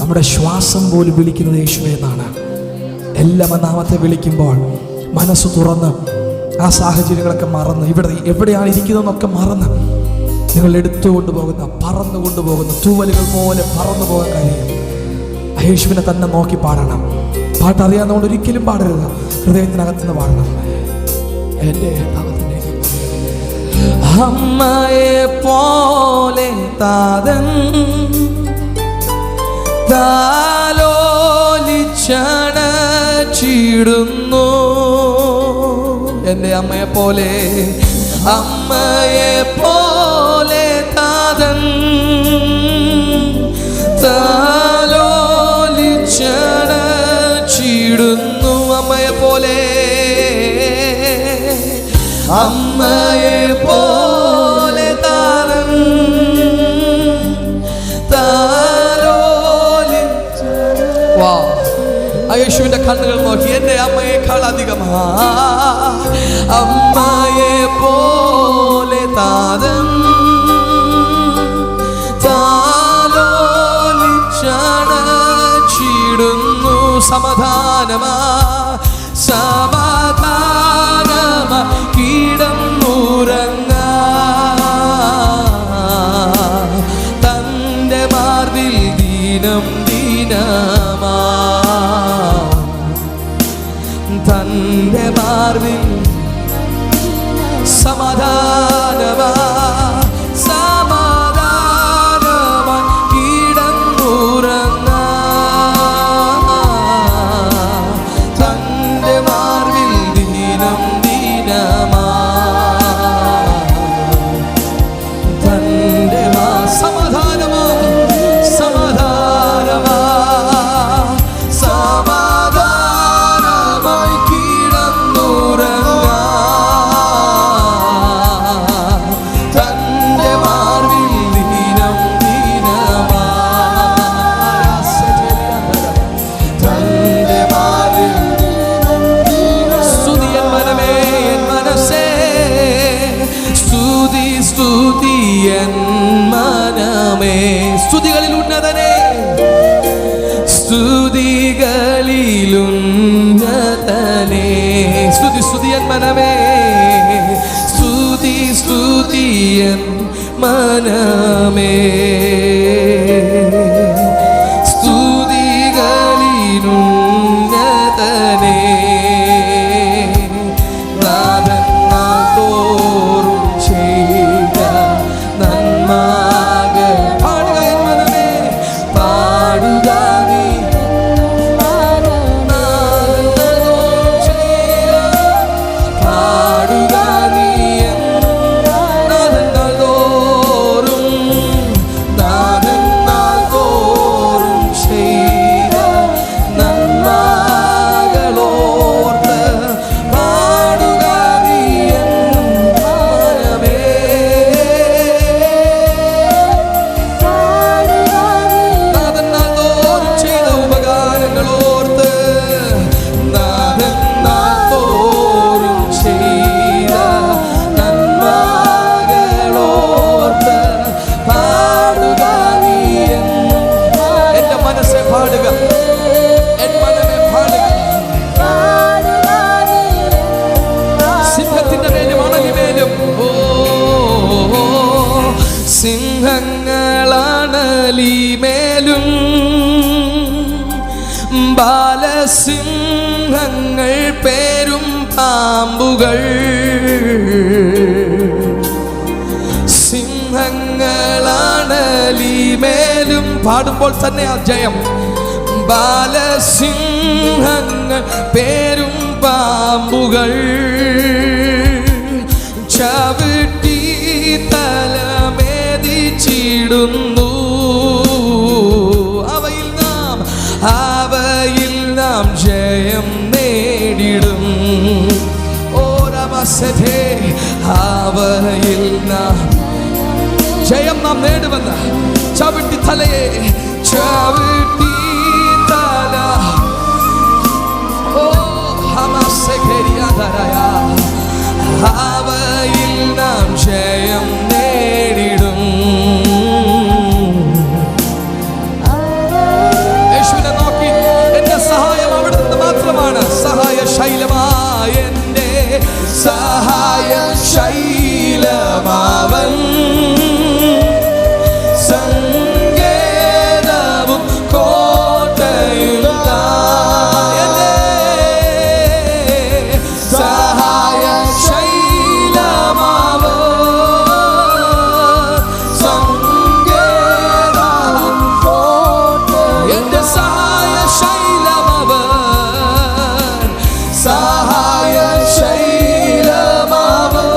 നമ്മുടെ ശ്വാസം പോലും വിളിക്കുന്നത് യേശുവെ എന്നാണ്. എല്ലാ നാമത്തെ വിളിക്കുമ്പോൾ മനസ്സ് തുറന്ന് ആ സാഹചര്യങ്ങളൊക്കെ മറന്ന്, എവിടെയാണ് ഇരിക്കുന്നതെന്നൊക്കെ മറന്ന് നിങ്ങൾ എടുത്തുകൊണ്ടുപോകുന്ന, പറന്നു കൊണ്ടുപോകുന്ന തൂവലുകൾ പോലെ പറന്നു പോകാൻ കഴിയും. യേശുവിനെ തന്നെ നോക്കി പാടണം. പാട്ടറിയാവുന്നതുകൊണ്ട് ഒരിക്കലും പാടരുത്, ഹൃദയത്തിനകത്തുനിന്ന് പാടണം. എൻ്റെ അമ്മയെ പോലെ താതൻ താലോലിച്ചണച്ചിടുന്നു. എൻ്റെ അമ്മയെ പോലെ, അമ്മയെ പോലെ താതൻ താലോലിച്ചണച്ചിടുന്നു. അമ്മയെ പോലെ, അമ്മയെ പോലെ താതൻ യേശുവിന്റെ കണ്ണുകൾ നോക്കി എൻ്റെ അമ്മയേക്കാൾ അധികമാ. അമ്മയെ പോലെ താതൻ താലോലിച്ചണച്ചിടുന്നു. സമാധാനമാ സമാധാനമാ കിടന്നുറങ്ങാ തൻ്റെ മാർവിൽ ദിനം ദിനമാ തൻ്റെ മാർവിൽ സമാധാനമാ സമാധാനമാ കിടന്നുറങ്ങാ തൻ്റെ മാർവിൽ ദിനം ദിനമാ തൻ്റെ സമാധാനമാ സമാധാനമാ സമാധാനമായി കിടന്നുറങ്ങാ തൻ്റെ മാർവിൽ ദിനം ദിനമാ തൻ്റെ മാർവിൽ. സ്തുതിയൻ മനമേ, എൻ മനസ്സേ സ്തുതി സ്തുതിയൻ മനമേ. സ്തുതികളിൽ ഉന്നതനെ, സ്തുതികളിലുന്നതനെ. സ്തുതി സ്തുതിയൻ മനമേ, സ്തുതി സ്തുതിയൻ മനമേ. സ്തുതികളിലുന്നതനെ നാഥൻ തോറും ചെയ്ത നന്മകൾ. പാടുക എൻ മനമേ, പാടുക നീ സിംഹങ്ങളാണലിമേലും ബാലസിംഹങ്ങൾ പേരും പാമ്പുകൾ സിംഹങ്ങളാണലിമേലും പാടുമ്പോൾ തന്നെ ആ ജയം. ബാലസിംഹങ്ങൾ പേരും പാമ്പുകൾ ചവിട്ടി തലമേദിച്ചിടുന്നു. അവയിൽ നാം ജയം നേടിടും. ഓരമസേ അവയിൽ നാം ജയം നാം നേടുമെന്ന്. ചവിട്ടി തലയെ ചവിട്ടി തല ഓ ഹമസേരിയാധരയ അവയിൽ നാം ജയം നേടിടും. യേശുവിനെ നോക്കി എന്റെ സഹായം അവിടെ നിന്ന് മാത്രമാണ്. സഹായ ശൈലമായ എന്റെ സഹായ ശൈലമാവൻ സങ്കേതവും കോട്ടയും സഹായ ശൈലമാവൻ സങ്കേതവും കോട്ടയും എന്റെ സഹായ ശൈലമാവൻ സഹായ ശൈലമാവൻ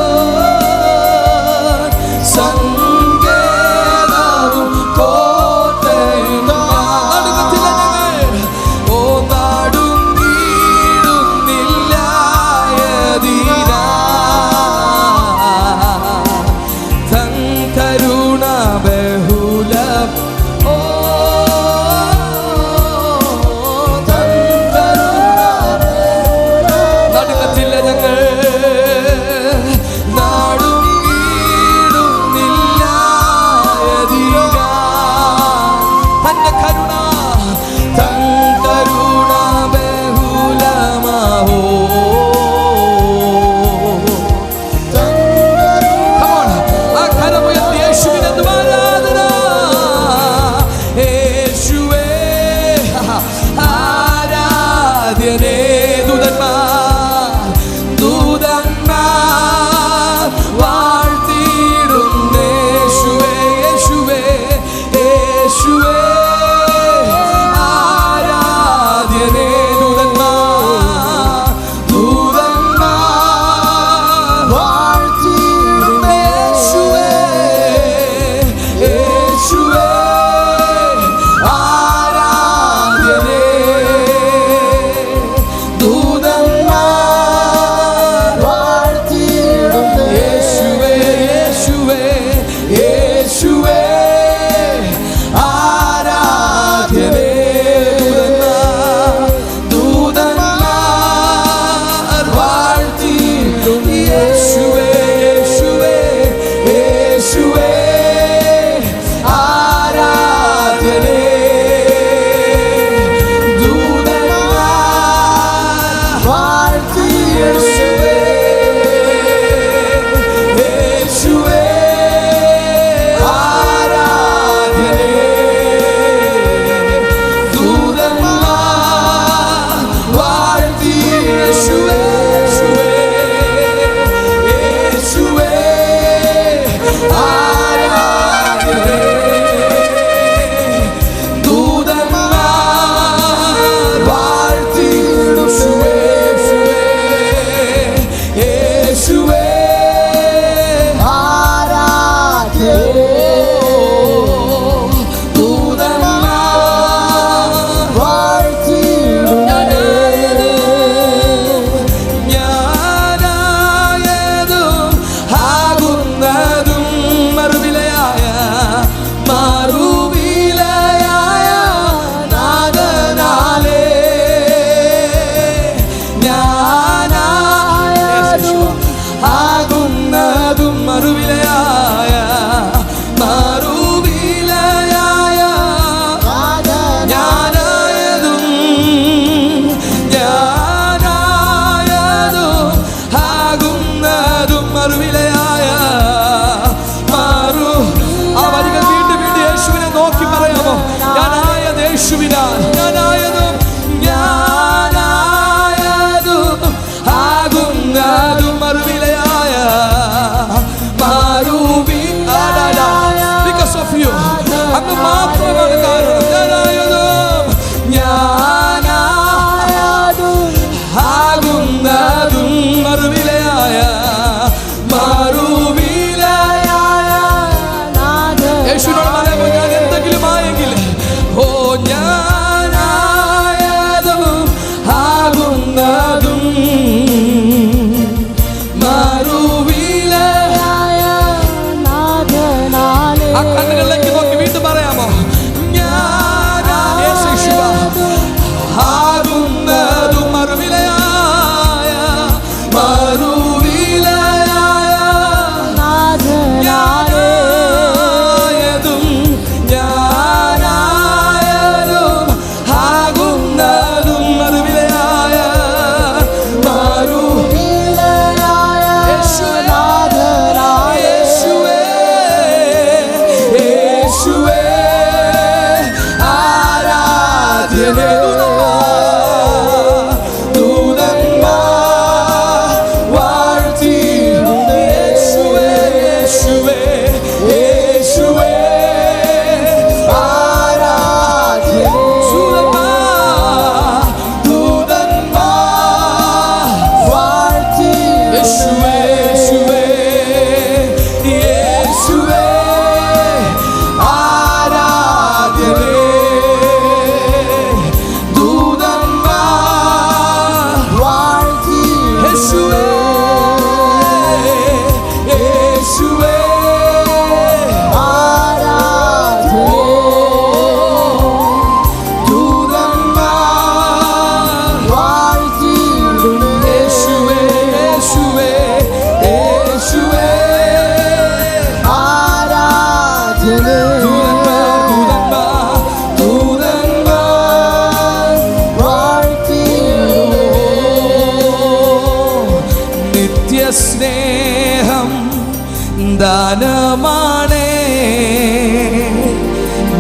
ദാനമാണേ,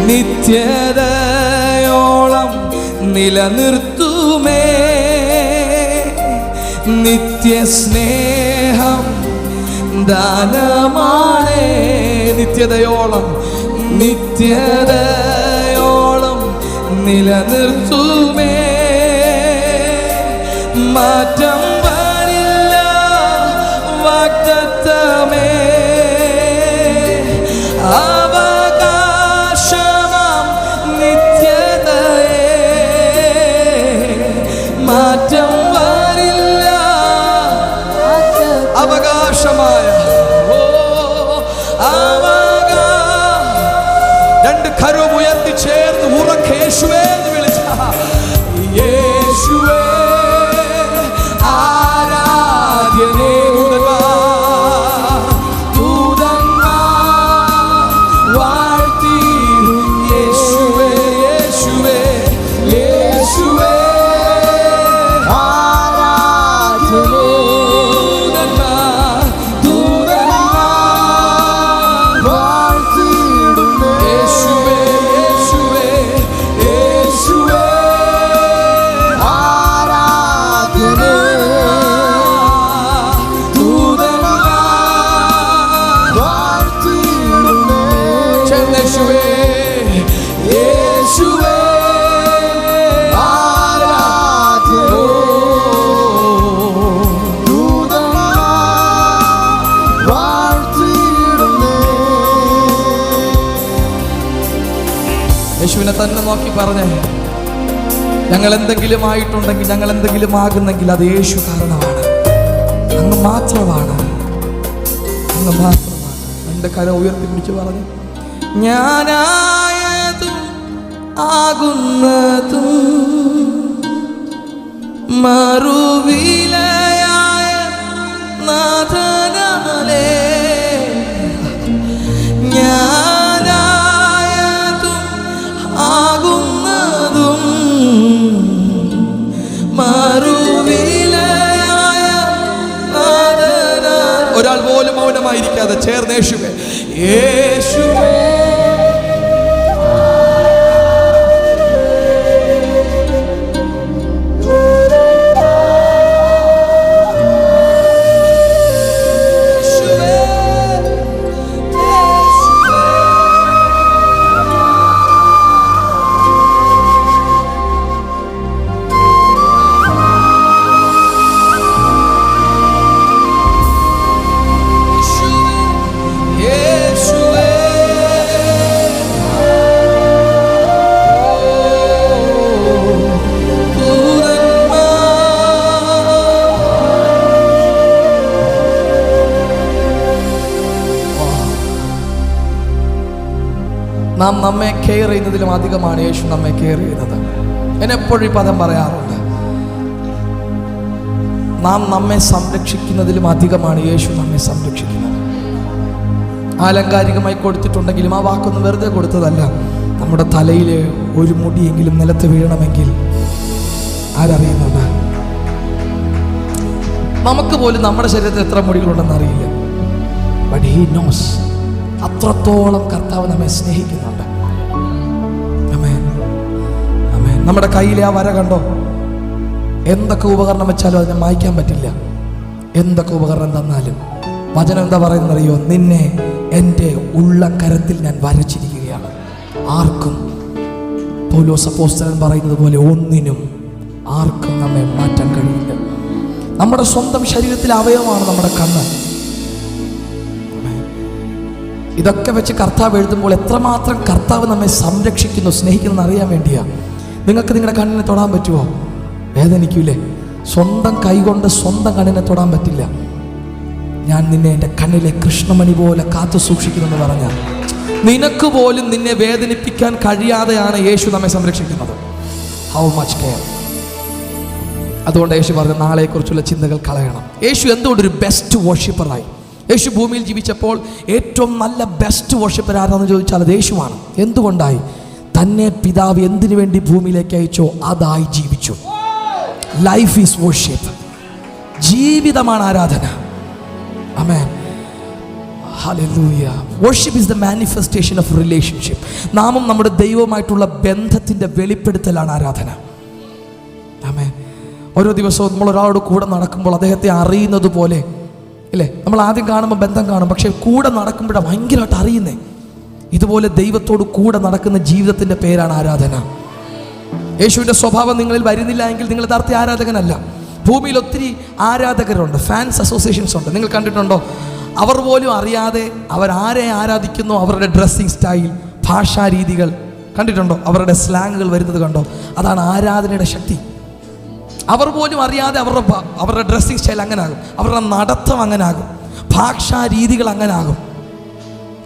നിത്യതയോളം നിലനിർത്തുമേ. നിത്യസ്നേഹം ദാനമാണേ, നിത്യതയോളം നിത്യതയോളം നിലനിർത്തുമേ. മാറ്റം വരില്ല വാഗ്ദത്തമേ, അവകാശമാം നിത്യതയേ. മാറ്റം വരില്ല അവകാശമായ രണ്ട് കരവും ഉയർത്തി ചേർന്ന് ഉറക്കെ യേശുവേ എന്ന് വിളിച്ച യേശുവേ ആരാധ്യനേ. യേശുവിനെ തന്നെ നോക്കി പറഞ്ഞേ, ഞങ്ങൾ എന്തെങ്കിലും ആയിട്ടുണ്ടെങ്കിൽ, ഞങ്ങൾ എന്തെങ്കിലും ആകുന്നെങ്കിൽ അത് യേശു കാരണമാണ്. അങ്ങ് മാത്രമാണ്, അങ്ങ് മാത്രമാണ്. എൻ്റെ കരം ഉയർത്തി പിടിച്ച് പറഞ്ഞു, ഞാനായതും ആകുന്നതും മറുവിലയായ നാഥനാലേ. ഞാനായതും ആകുന്നതും മറുവിലയായ നാഥനാലേ. ഒരാൾ പോലും മൗനമായിരിക്കാതെ ചേർന്ന് യേശുവേ, യേശുവേ. നാം നമ്മെ കെയർ ചെയ്യുന്നതിലും അധികമാണ് യേശു നമ്മെ കെയർ ചെയ്യുന്നത്. ഞാൻ എപ്പോഴും ഈ പദം പറയാറുണ്ട്, നാം നമ്മെ സംരക്ഷിക്കുന്നതിലും അധികമാണ് യേശു നമ്മെ സംരക്ഷിക്കുന്നത്. ആലങ്കാരികമായി കൊടുത്തിട്ടുണ്ടെങ്കിലും ആ വാക്കൊന്നും വെറുതെ കൊടുത്തതല്ല. നമ്മുടെ തലയിൽ ഒരു മുടിയെങ്കിലും നിലത്ത് വീഴണമെങ്കിൽ ആരറിയുന്നുണ്ട്? നമുക്ക് പോലും നമ്മുടെ ശരീരത്തിൽ എത്ര മുടികളുണ്ടെന്ന് അറിയില്ല. But he knows. അത്രത്തോളം കർത്താവ് നമ്മെ സ്നേഹിക്കുന്നുണ്ട്. ആമേൻ, ആമേൻ. നമ്മുടെ കയ്യിലെ ആ വര കണ്ടോ? എന്തൊക്കെ ഉപകരണം വെച്ചാലും അതിനെ മായ്ക്കാൻ പറ്റില്ല. എന്തൊക്കെ ഉപകരണം തന്നാലും വചനം എന്താ പറയുന്നറിയോ? നിന്നെ എൻ്റെ ഉള്ളക്കരത്തിൽ ഞാൻ വരച്ചിരിക്കുകയാണ്. ആർക്കും, പൗലോസ് അപ്പോസ്തലൻ പറയുന്നത് പോലെ, ഒന്നിനും ആർക്കും നമ്മെ മാറ്റാൻ കഴിയില്ല. നമ്മുടെ സ്വന്തം ശരീരത്തിലെ അവയവമാണ് നമ്മുടെ കണ്ണ്. ഇതൊക്കെ വെച്ച് കർത്താവ് എഴുതുമ്പോൾ എത്രമാത്രം കർത്താവ് നമ്മെ സംരക്ഷിക്കുന്നു, സ്നേഹിക്കുന്നു അറിയാൻ വേണ്ടിയാണ്. നിങ്ങൾക്ക് നിങ്ങളുടെ കണ്ണിനെ തൊടാൻ പറ്റുമോ? വേദനിക്കൂലേ? സ്വന്തം കൈകൊണ്ട് സ്വന്തം കണ്ണിനെ തൊടാൻ പറ്റില്ല. ഞാൻ നിന്നെ എൻ്റെ കണ്ണിലെ കൃഷ്ണമണി പോലെ കാത്തു സൂക്ഷിക്കുന്നെന്ന് പറഞ്ഞാൽ നിനക്ക് പോലും നിന്നെ വേദനിപ്പിക്കാൻ കഴിയാതെയാണ് യേശു നമ്മെ സംരക്ഷിക്കുന്നത്. How much care. അതുകൊണ്ട് യേശു പറഞ്ഞ നാളെക്കുറിച്ചുള്ള ചിന്തകൾ കളയണം. യേശു എന്തുകൊണ്ടൊരു ബെസ്റ്റ് വർഷിപ്പറായി? യേശു ഭൂമിയിൽ ജീവിച്ചപ്പോൾ ഏറ്റവും നല്ല ബെസ്റ്റ് വർഷിപ്പർ ആരാണെന്ന് ചോദിച്ചാൽ അത് യേശുവാണ്. എന്തുകൊണ്ടായി? തന്നെ പിതാവ് എന്തിനു വേണ്ടി ഭൂമിയിലേക്ക് അയച്ചോ അതായി ജീവിച്ചു. Life is worship. ജീവിതമാണ് ആരാധന. ആമേൻ. Hallelujah. Worship is the manifestation of relationship. നാമും നമ്മുടെ ദൈവവുമായിട്ടുള്ള ബന്ധത്തിൻ്റെ വെളിപ്പെടുത്തലാണ് ആരാധന. ആമേൻ. ഓരോ ദിവസവും നമ്മൾ ഒരാളോട് കൂടെ നടക്കുമ്പോൾ അദ്ദേഹത്തെ അറിയുന്നത് പോലെ ഇല്ലേ, നമ്മൾ ആദ്യം കാണുമ്പോൾ ബന്ധം കാണും, പക്ഷേ കൂടെ നടക്കുമ്പോഴാണ് ഭയങ്കരമായിട്ട് അറിയുന്നേ. ഇതുപോലെ ദൈവത്തോട് കൂടെ നടക്കുന്ന ജീവിതത്തിൻ്റെ പേരാണ് ആരാധന. യേശുവിൻ്റെ സ്വഭാവം നിങ്ങളിൽ വരുന്നില്ല എങ്കിൽ നിങ്ങൾ യഥാർത്ഥ ആരാധകനല്ല. ഭൂമിയിൽ ഒത്തിരി ആരാധകരുണ്ട്, ഫാൻസ് അസോസിയേഷൻസ് ഉണ്ട്. നിങ്ങൾ കണ്ടിട്ടുണ്ടോ? അവർ പോലും അറിയാതെ അവരാരെ ആരാധിക്കുന്നു, അവരുടെ ഡ്രസ്സിങ് സ്റ്റൈൽ, ഭാഷാ രീതികൾ കണ്ടിട്ടുണ്ടോ? അവരുടെ സ്ലാങ്ങുകൾ വരുന്നത് കണ്ടോ? അതാണ് ആരാധനയുടെ ശക്തി. അവർ പോലും അറിയാതെ അവരുടെ ഡ്രസ്സിങ് സ്റ്റൈൽ അങ്ങനെ ആകും, അവരുടെ നടത്തം അങ്ങനെ ആകും, ഭാഷാ രീതികൾ അങ്ങനെ ആകും.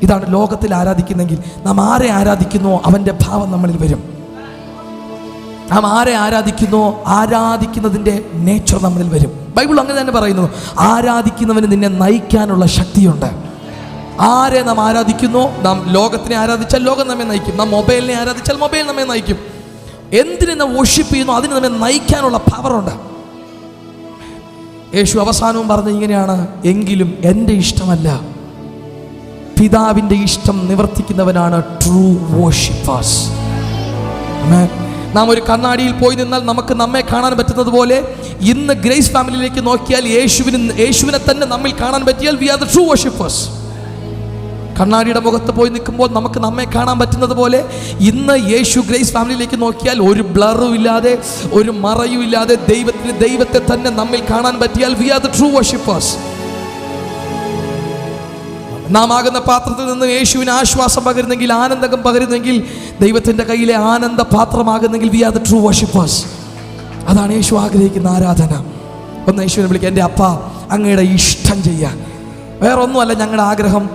ഇതാണ് ലോകത്തിൽ ആരാധിക്കുന്നെങ്കിൽ നാം ആരെ ആരാധിക്കുന്നോ അവൻ്റെ ഭാവം നമ്മളിൽ വരും. നാം ആരെ ആരാധിക്കുന്നോ ആരാധിക്കുന്നതിൻ്റെ നേച്ചർ നമ്മളിൽ വരും. ബൈബിൾ അങ്ങനെ തന്നെ പറയുന്നു, ആരാധിക്കുന്നവന് നിന്നെ നയിക്കാനുള്ള ശക്തിയുണ്ട്. ആരെ നാം ആരാധിക്കുന്നോ, നാം ലോകത്തിനെ ആരാധിച്ചാൽ ലോകം നമ്മെ നയിക്കും, നാം മൊബൈലിനെ ആരാധിച്ചാൽ മൊബൈൽ നമ്മെ നയിക്കും. എന്തിനെ നാം വർഷിപ്പ് ചെയ്യുന്നു അതിന് നമ്മെ നയിക്കാനുള്ള പവറുണ്ട്. യേശു അവസാനവും പറഞ്ഞ ഇങ്ങനെയാണ്, എങ്കിലും എൻ്റെ ഇഷ്ടമല്ല പിതാവിൻ്റെ ഇഷ്ടം നിവർത്തിക്കുന്നവനാണ് ട്രൂ വർഷിപ്പേഴ്സ്. നാം ഒരു കണ്ണാടിയിൽ പോയി നിന്നാൽ നമുക്ക് നമ്മെ കാണാൻ പറ്റുന്നത് പോലെ ഇന്ന് ഗ്രേസ് ഫാമിലിയിലേക്ക് നോക്കിയാൽ യേശുവിനെ തന്നെ നമ്മിൽ കാണാൻ പറ്റിയാൽ we are the true worshippers. കണ്ണാടിയുടെ മുഖത്ത് പോയി നിൽക്കുമ്പോൾ നമുക്ക് നമ്മെ കാണാൻ പറ്റുന്നത് പോലെ ഇന്ന് യേശു ഗ്രേസ് ഫാമിലിയിലേക്ക് നോക്കിയാൽ ഒരു ബ്ലറും ഇല്ലാതെ ഒരു മറയും ഇല്ലാതെ ദൈവത്തെ തന്നെ നമ്മിൽ കാണാൻ പറ്റിയാൽ we are the true worshippers. നാം ആകുന്ന പാത്രത്തിൽ നിന്ന് യേശുവിന് ആശ്വാസം പകരുന്നെങ്കിൽ, ആനന്ദം പകരുന്നെങ്കിൽ, ദൈവത്തിൻ്റെ കയ്യിലെ ആനന്ദ പാത്രമാകുന്നെങ്കിൽ we are the true worshippers. അതാണ് യേശു ആഗ്രഹിക്കുന്ന ആരാധന. ഒന്ന് യേശുവിനെ വിളിക്കുക, എൻ്റെ അപ്പ അങ്ങയുടെ ഇഷ്ടം ചെയ്യാൻ. വേറെ ഒന്നുമല്ല ഞങ്ങളുടെ ആഗ്രഹം.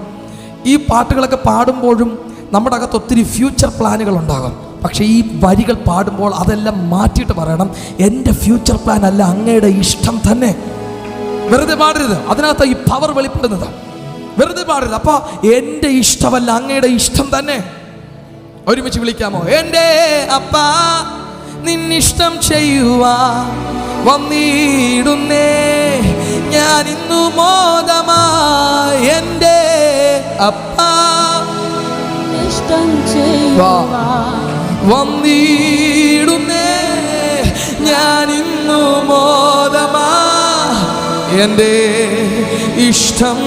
ഈ പാട്ടുകളൊക്കെ പാടുമ്പോഴും നമ്മുടെ അകത്ത് ഒത്തിരി ഫ്യൂച്ചർ പ്ലാനുകൾ ഉണ്ടാകും. പക്ഷേ ഈ വരികൾ പാടുമ്പോൾ അതെല്ലാം മാറ്റിയിട്ട് പറയണം, എൻ്റെ ഫ്യൂച്ചർ പ്ലാൻ അല്ല അങ്ങയുടെ ഇഷ്ടം തന്നെ. വെറുതെ പാടരുത്, അതിനകത്ത് ഈ പവർ വെളിപ്പെടുന്നത്. വെറുതെ പാടരുത്. അപ്പൊ എൻ്റെ ഇഷ്ടമല്ല അങ്ങയുടെ ഇഷ്ടം തന്നെ. ഒരുമിച്ച് വിളിക്കാമോ? എൻ്റെ അപ്പ നിന്നിഷ്ടം ചെയ്യുവാ വന്നിടുന്നേ ഞാൻ ഇന്നു മോദമായി. എൻ്റെ അപ്പ ഇഷ്ടം ചെയ്യുവാ വന്നിടുന്നേ ഞാൻ ഇന്നു മോദമായി. എൻ്റെ ഇഷ്ടം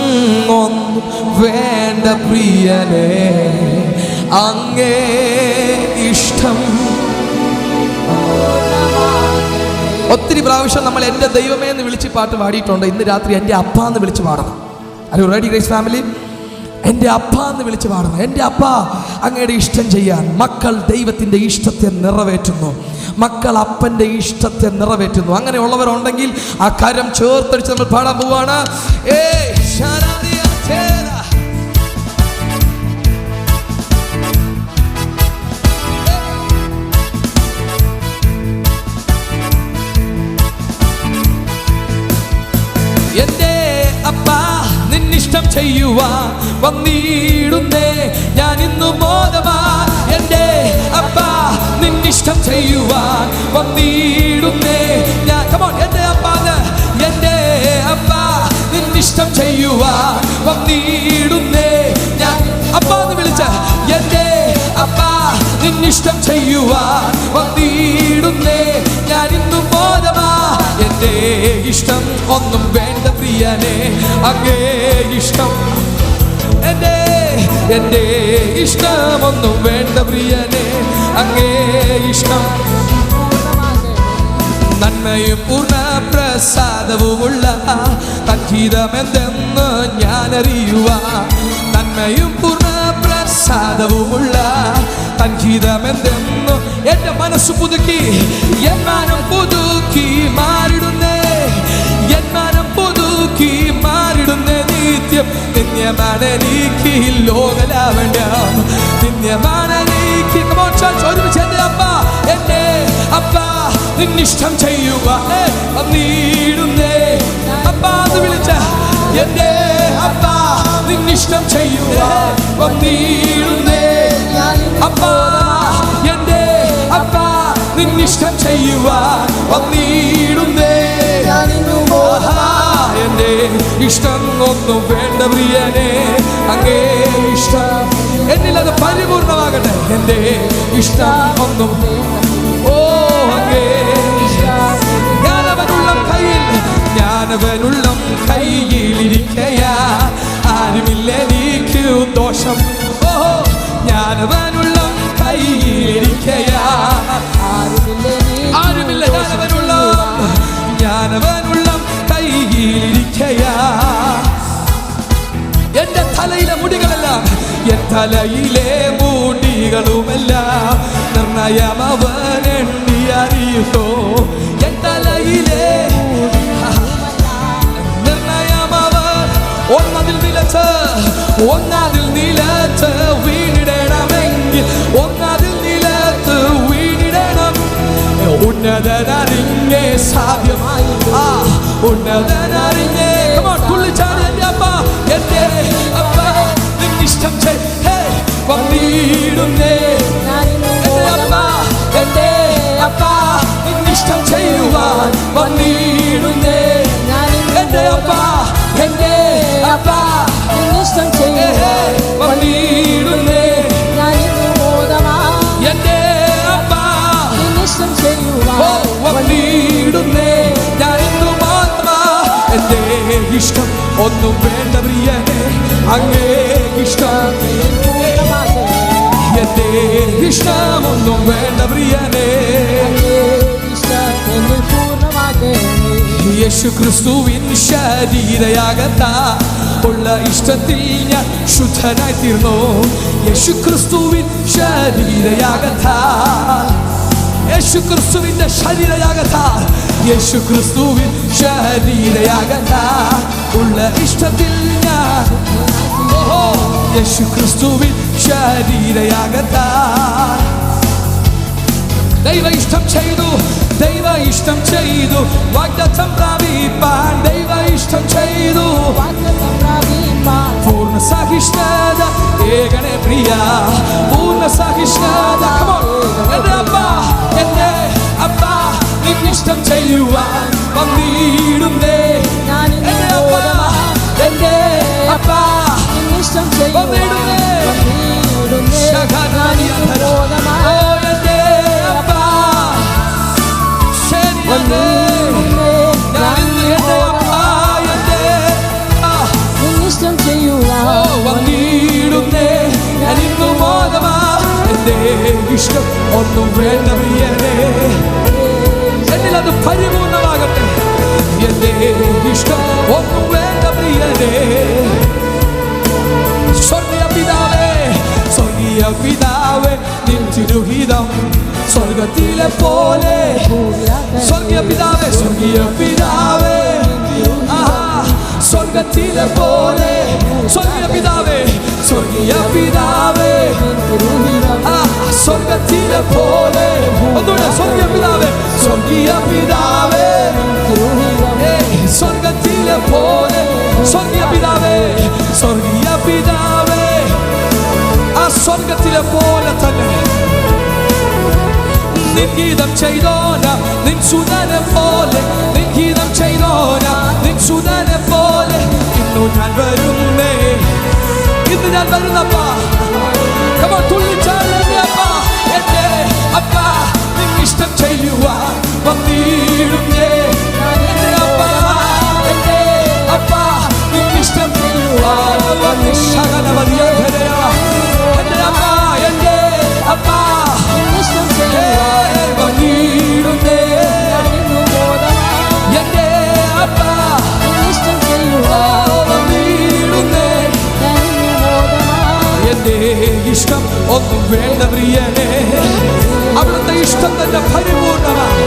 ഒന്നും വേണ്ട പ്രിയനേ അങ്ങേ ഇഷ്ടം. ഒത്തിരി പ്രാവശ്യം നമ്മൾ എൻ്റെ ദൈവമേ എന്ന് വിളിച്ച് പാട്ട് പാടിയിട്ടുണ്ട്. ഇന്ന് രാത്രി എൻ്റെ അപ്പ എന്ന് വിളിച്ച് പാടണം. അല്ലെ റെഡി ഗ്രേസ് ഫാമിലി? എൻ്റെ അപ്പ എന്ന് വിളിച്ച് പാടണം. എൻ്റെ അപ്പ അങ്ങയുടെ ഇഷ്ടം ചെയ്യാൻ. മക്കൾ ദൈവത്തിൻ്റെ ഇഷ്ടത്തെ നിറവേറ്റുന്നു, മക്കൾ അപ്പൻ്റെ ഇഷ്ടത്തെ നിറവേറ്റുന്നു. അങ്ങനെയുള്ളവരുണ്ടെങ്കിൽ ആ കരം ചേർത്തടിച്ച് നമ്മൾ പാടാൻ പോവാണ്. എൻ്റെ അപ്പ നിന്നിഷ്ടം ചെയ്യുവാൻ വന്നിടുന്നേ ഞാൻ ഇന്നു മോദമാ. എൻ്റെ അപ്പ നിന്നിഷ്ടം ചെയ്യുവാൻ വന്നിടുന്നേ ഞാൻ. എൻ്റെ അപ്പ എൻ്റെ അപ്പ നിന്നിഷ്ടം ചെയ്യുവാൻ വന്നിടുന്നേ ഞാൻ. അപ്പ എന്ന് വിളിച്ച എൻ്റെ അപ്പ നിന്നിഷ്ടം ചെയ്യുവാൻ വന്നിടുന്നേ ഞാൻ ഇന്നു മോദമാ. എൻ്റെ ഇഷ്ടം ഒന്നും വേണ്ട പ്രിയനേ അങ്ങേ ഇഷ്ടം. എൻ്റെ ഇഷ്ടമൊന്നും വേണ്ട പ്രിയനേ അങ്ങേ ഇഷ്ടം. നന്മയും പൂർണ്ണ പ്രസാദവുമുള്ള തൻഹിതമെന്തെന്ന് ഞാനറിയുക. നന്മയും പൂർണ്ണ പ്രസാദവുമുള്ള തൻഹിതമെന്തെന്ന് എൻ്റെ മനസ്സ് പുതുക്കി എന്നാനും പുതുക്കി മാറിടുന്നേ. എന്നാനും പുതുക്കി മാറിടുന്നേ നിത്യം. നിത്യമാണ് എനിക്ക് ലോകലാവണ്യം, നിത്യമാണ് എനിക്ക്. ഒരുമിച്ച് എൻ്റെ അപ്പ എൻ്റെ അപ്പ നിന്നിഷ്ടം ചെയ്യുക വന്നിടുന്നേ. അപ്പ എന്ന് വിളിച്ച എൻ്റെ അപ്പ നിന്നിഷ്ടം ചെയ്യുക വന്നിടുന്നേ. അപ്പ എൻ്റെ അപ്പ നിന്നിഷ്ടം ചെയ്യുക വന്നിടുന്നേ. എൻ്റെ ഇഷ്ടം ഒന്നും വേണ്ട പ്രിയനെ, അങ്ങേ ഇഷ്ടം എന്നിൽ അത് പരിപൂർണമാകട്ടെ. എന്റെ ഇഷ്ടം ഒന്നും ഓ അങ്ങേ ഞാനവനുള്ളം കയ്യിലിരിക്കയാ, ആരുമില്ല എനിക്ക് ദോഷം. ഓഹോ ഞാനവനുള്ളം കയ്യിലിരിക്കയാ, ആരുമില്ല ഞാനവനുള്ളം കയ്യിലിരിക്കയാ. എന്റെ തലയിലെ മുടികളെല്ലാം, എൻ തലയിലെ മുടികളുമെല്ലാം നിർണയം അവൻ എണ്ണി അറിയുന്നു. എൻ തലയിലെ നിർണയം അവൻ ഒന്നതിൽ നിലത്ത് വീണിടണമെങ്കിൽ ഒന്നതിൽ നിലത്ത് വീണിടണം. ഉന്നതനറിഞ്ഞേ സാധ്യമായി, ഉന്നതനറിഞ്ഞേ തുള്ളിച്ചാണ് എന്റെ അപ്പ, എന്റെ അപ്പ നിന്നിഷ്ടം വന്നിടുന്നേ. എന്റെ അപ്പ നിന്നിഷ്ടം ചെയ്യുവാൻ വന്നിടുന്നേ. എന്റെ അപ്പ നിന്നിഷ്ടം ചെയ്യുവാൻ വന്നിടുന്നേ. എന്റെ അപ്പ നിന്നിഷ്ടം ചെയ്യുവാൻ വന്നിടുന്നേ. ഞാനിന്നു മാത്രമാ, എന്റെ ഇഷ്ടം ഒന്നും വേണ്ട പ്രിയനെ, അങ്ങേ ഇഷ്ടം. എന്റെ ഇഷ്ടമൊന്നും വേണ്ട പ്രിയനെ, യേശു ക്രിസ്തുവിൻ ശരീരയാകത്താ ഉള്ള ഇഷ്ടത്തിൽ ഞാൻ ശുദ്ധനായി തീർന്നു. യേശു ക്രിസ്തുവിൻ ശരീരയാകത്താ, യേശു ക്രിസ്തുവിന്റെ ശരീരയാകത്താ, യേശു ക്രിസ്തുവിൻ ശരീരയാകത്താ ഉള്ള ഇഷ്ടത്തിൽ ഞാൻ, ഓഹോ യേശു ക്രിസ്തുവിൻ ശരീരയാകത്താ. ദൈവ ഇഷ്ടം ചെയ്തു, ദൈവ ഇഷ്ടം ചെയ്തു, വാഗ്ദത്തം പ്രാപിപ്പാൻ ദൈവ ഇഷ്ടം ചെയ്തു. പൂർണ്ണ സഹിഷ്ണുത ഏകണേ പ്രിയ, പൂർണ്ണ സഹിഷ്ണുത. എന്റെ അപ്പ നിന്നിഷ്ടം ചെയ്യുവാൻ വന്നിടുന്നേ. എന്റെ അപ്പ നിന്നിഷ്ടം ചെയ്യുവാൻ ഇഷ്ടം ഒന്നും വേണ്ട പ്രിയനെ, എന്നിൽ അത് പരിപൂർണമാകട്ടെ. എന്റെ ഇഷ്ടം ഒന്നും വേണ്ട പ്രിയനെ. സ്വർഗീയ പിതാവേ, സ്വർഗീയ പിതാവേ, നിൻ തിരുഹിതം സ്വർഗത്തിലെ പോലെ. സ്വർഗീയ പിതാവേ, സ്വർഗീയ പിതാവേ, സ്വർഗത്തിലെ പോലെ. സ്വർഗീയ പിതാവേ, സ്വർഗീയ പിതാവേ, സ്വർഗത്തിലെ പോലെ. ഒന്നുകൂടെ സ്വർഗീയ പിതാവേ, സ്വർഗീയ പിതാവേ, സ്വർഗത്തിലെ പോലെ. സ്വർഗീയ പിതാവേ, സ്വർഗീയ പിതാവേ, ആ സ്വർഗത്തിലെ പോലെ തന്നെ. നിൻ ഗീതം ചെയ്തോന നിൻ സുതനെ പോലെ, നിൻ ഗീതം ചെയ്തോന നിൻ സുതനെ പോലെ. ഇന്നു ഞാൻ വരുന്നേ, ഇന്ന് ഞാൻ വരുന്നപ്പ. എന്റെ അപ്പ നിന്നിഷ്ടം ചെയ്യുവാൻ വന്നിടുന്നേ. എന്റെ അപ്പ നിന്നിഷ്ടം ചെയ്യുവാൻ വന്നിടുന്നേ. എന്റെ അപ്പ നിന്നിഷ്ടം ചെയ്യുവാൻ വന്നിടുന്നേ. എന്റെ അപ്പ നിന്നിഷ്ടം ചെയ്യുവാൻ വന്നിടുന്നേ. എന്റെ ഇഷ്ടം ഒന്നും വേണ്ട പ്രിയനെ, അവിടുത്തെ ഇഷ്ടം തന്നെ പരിപൂർണമാണ്.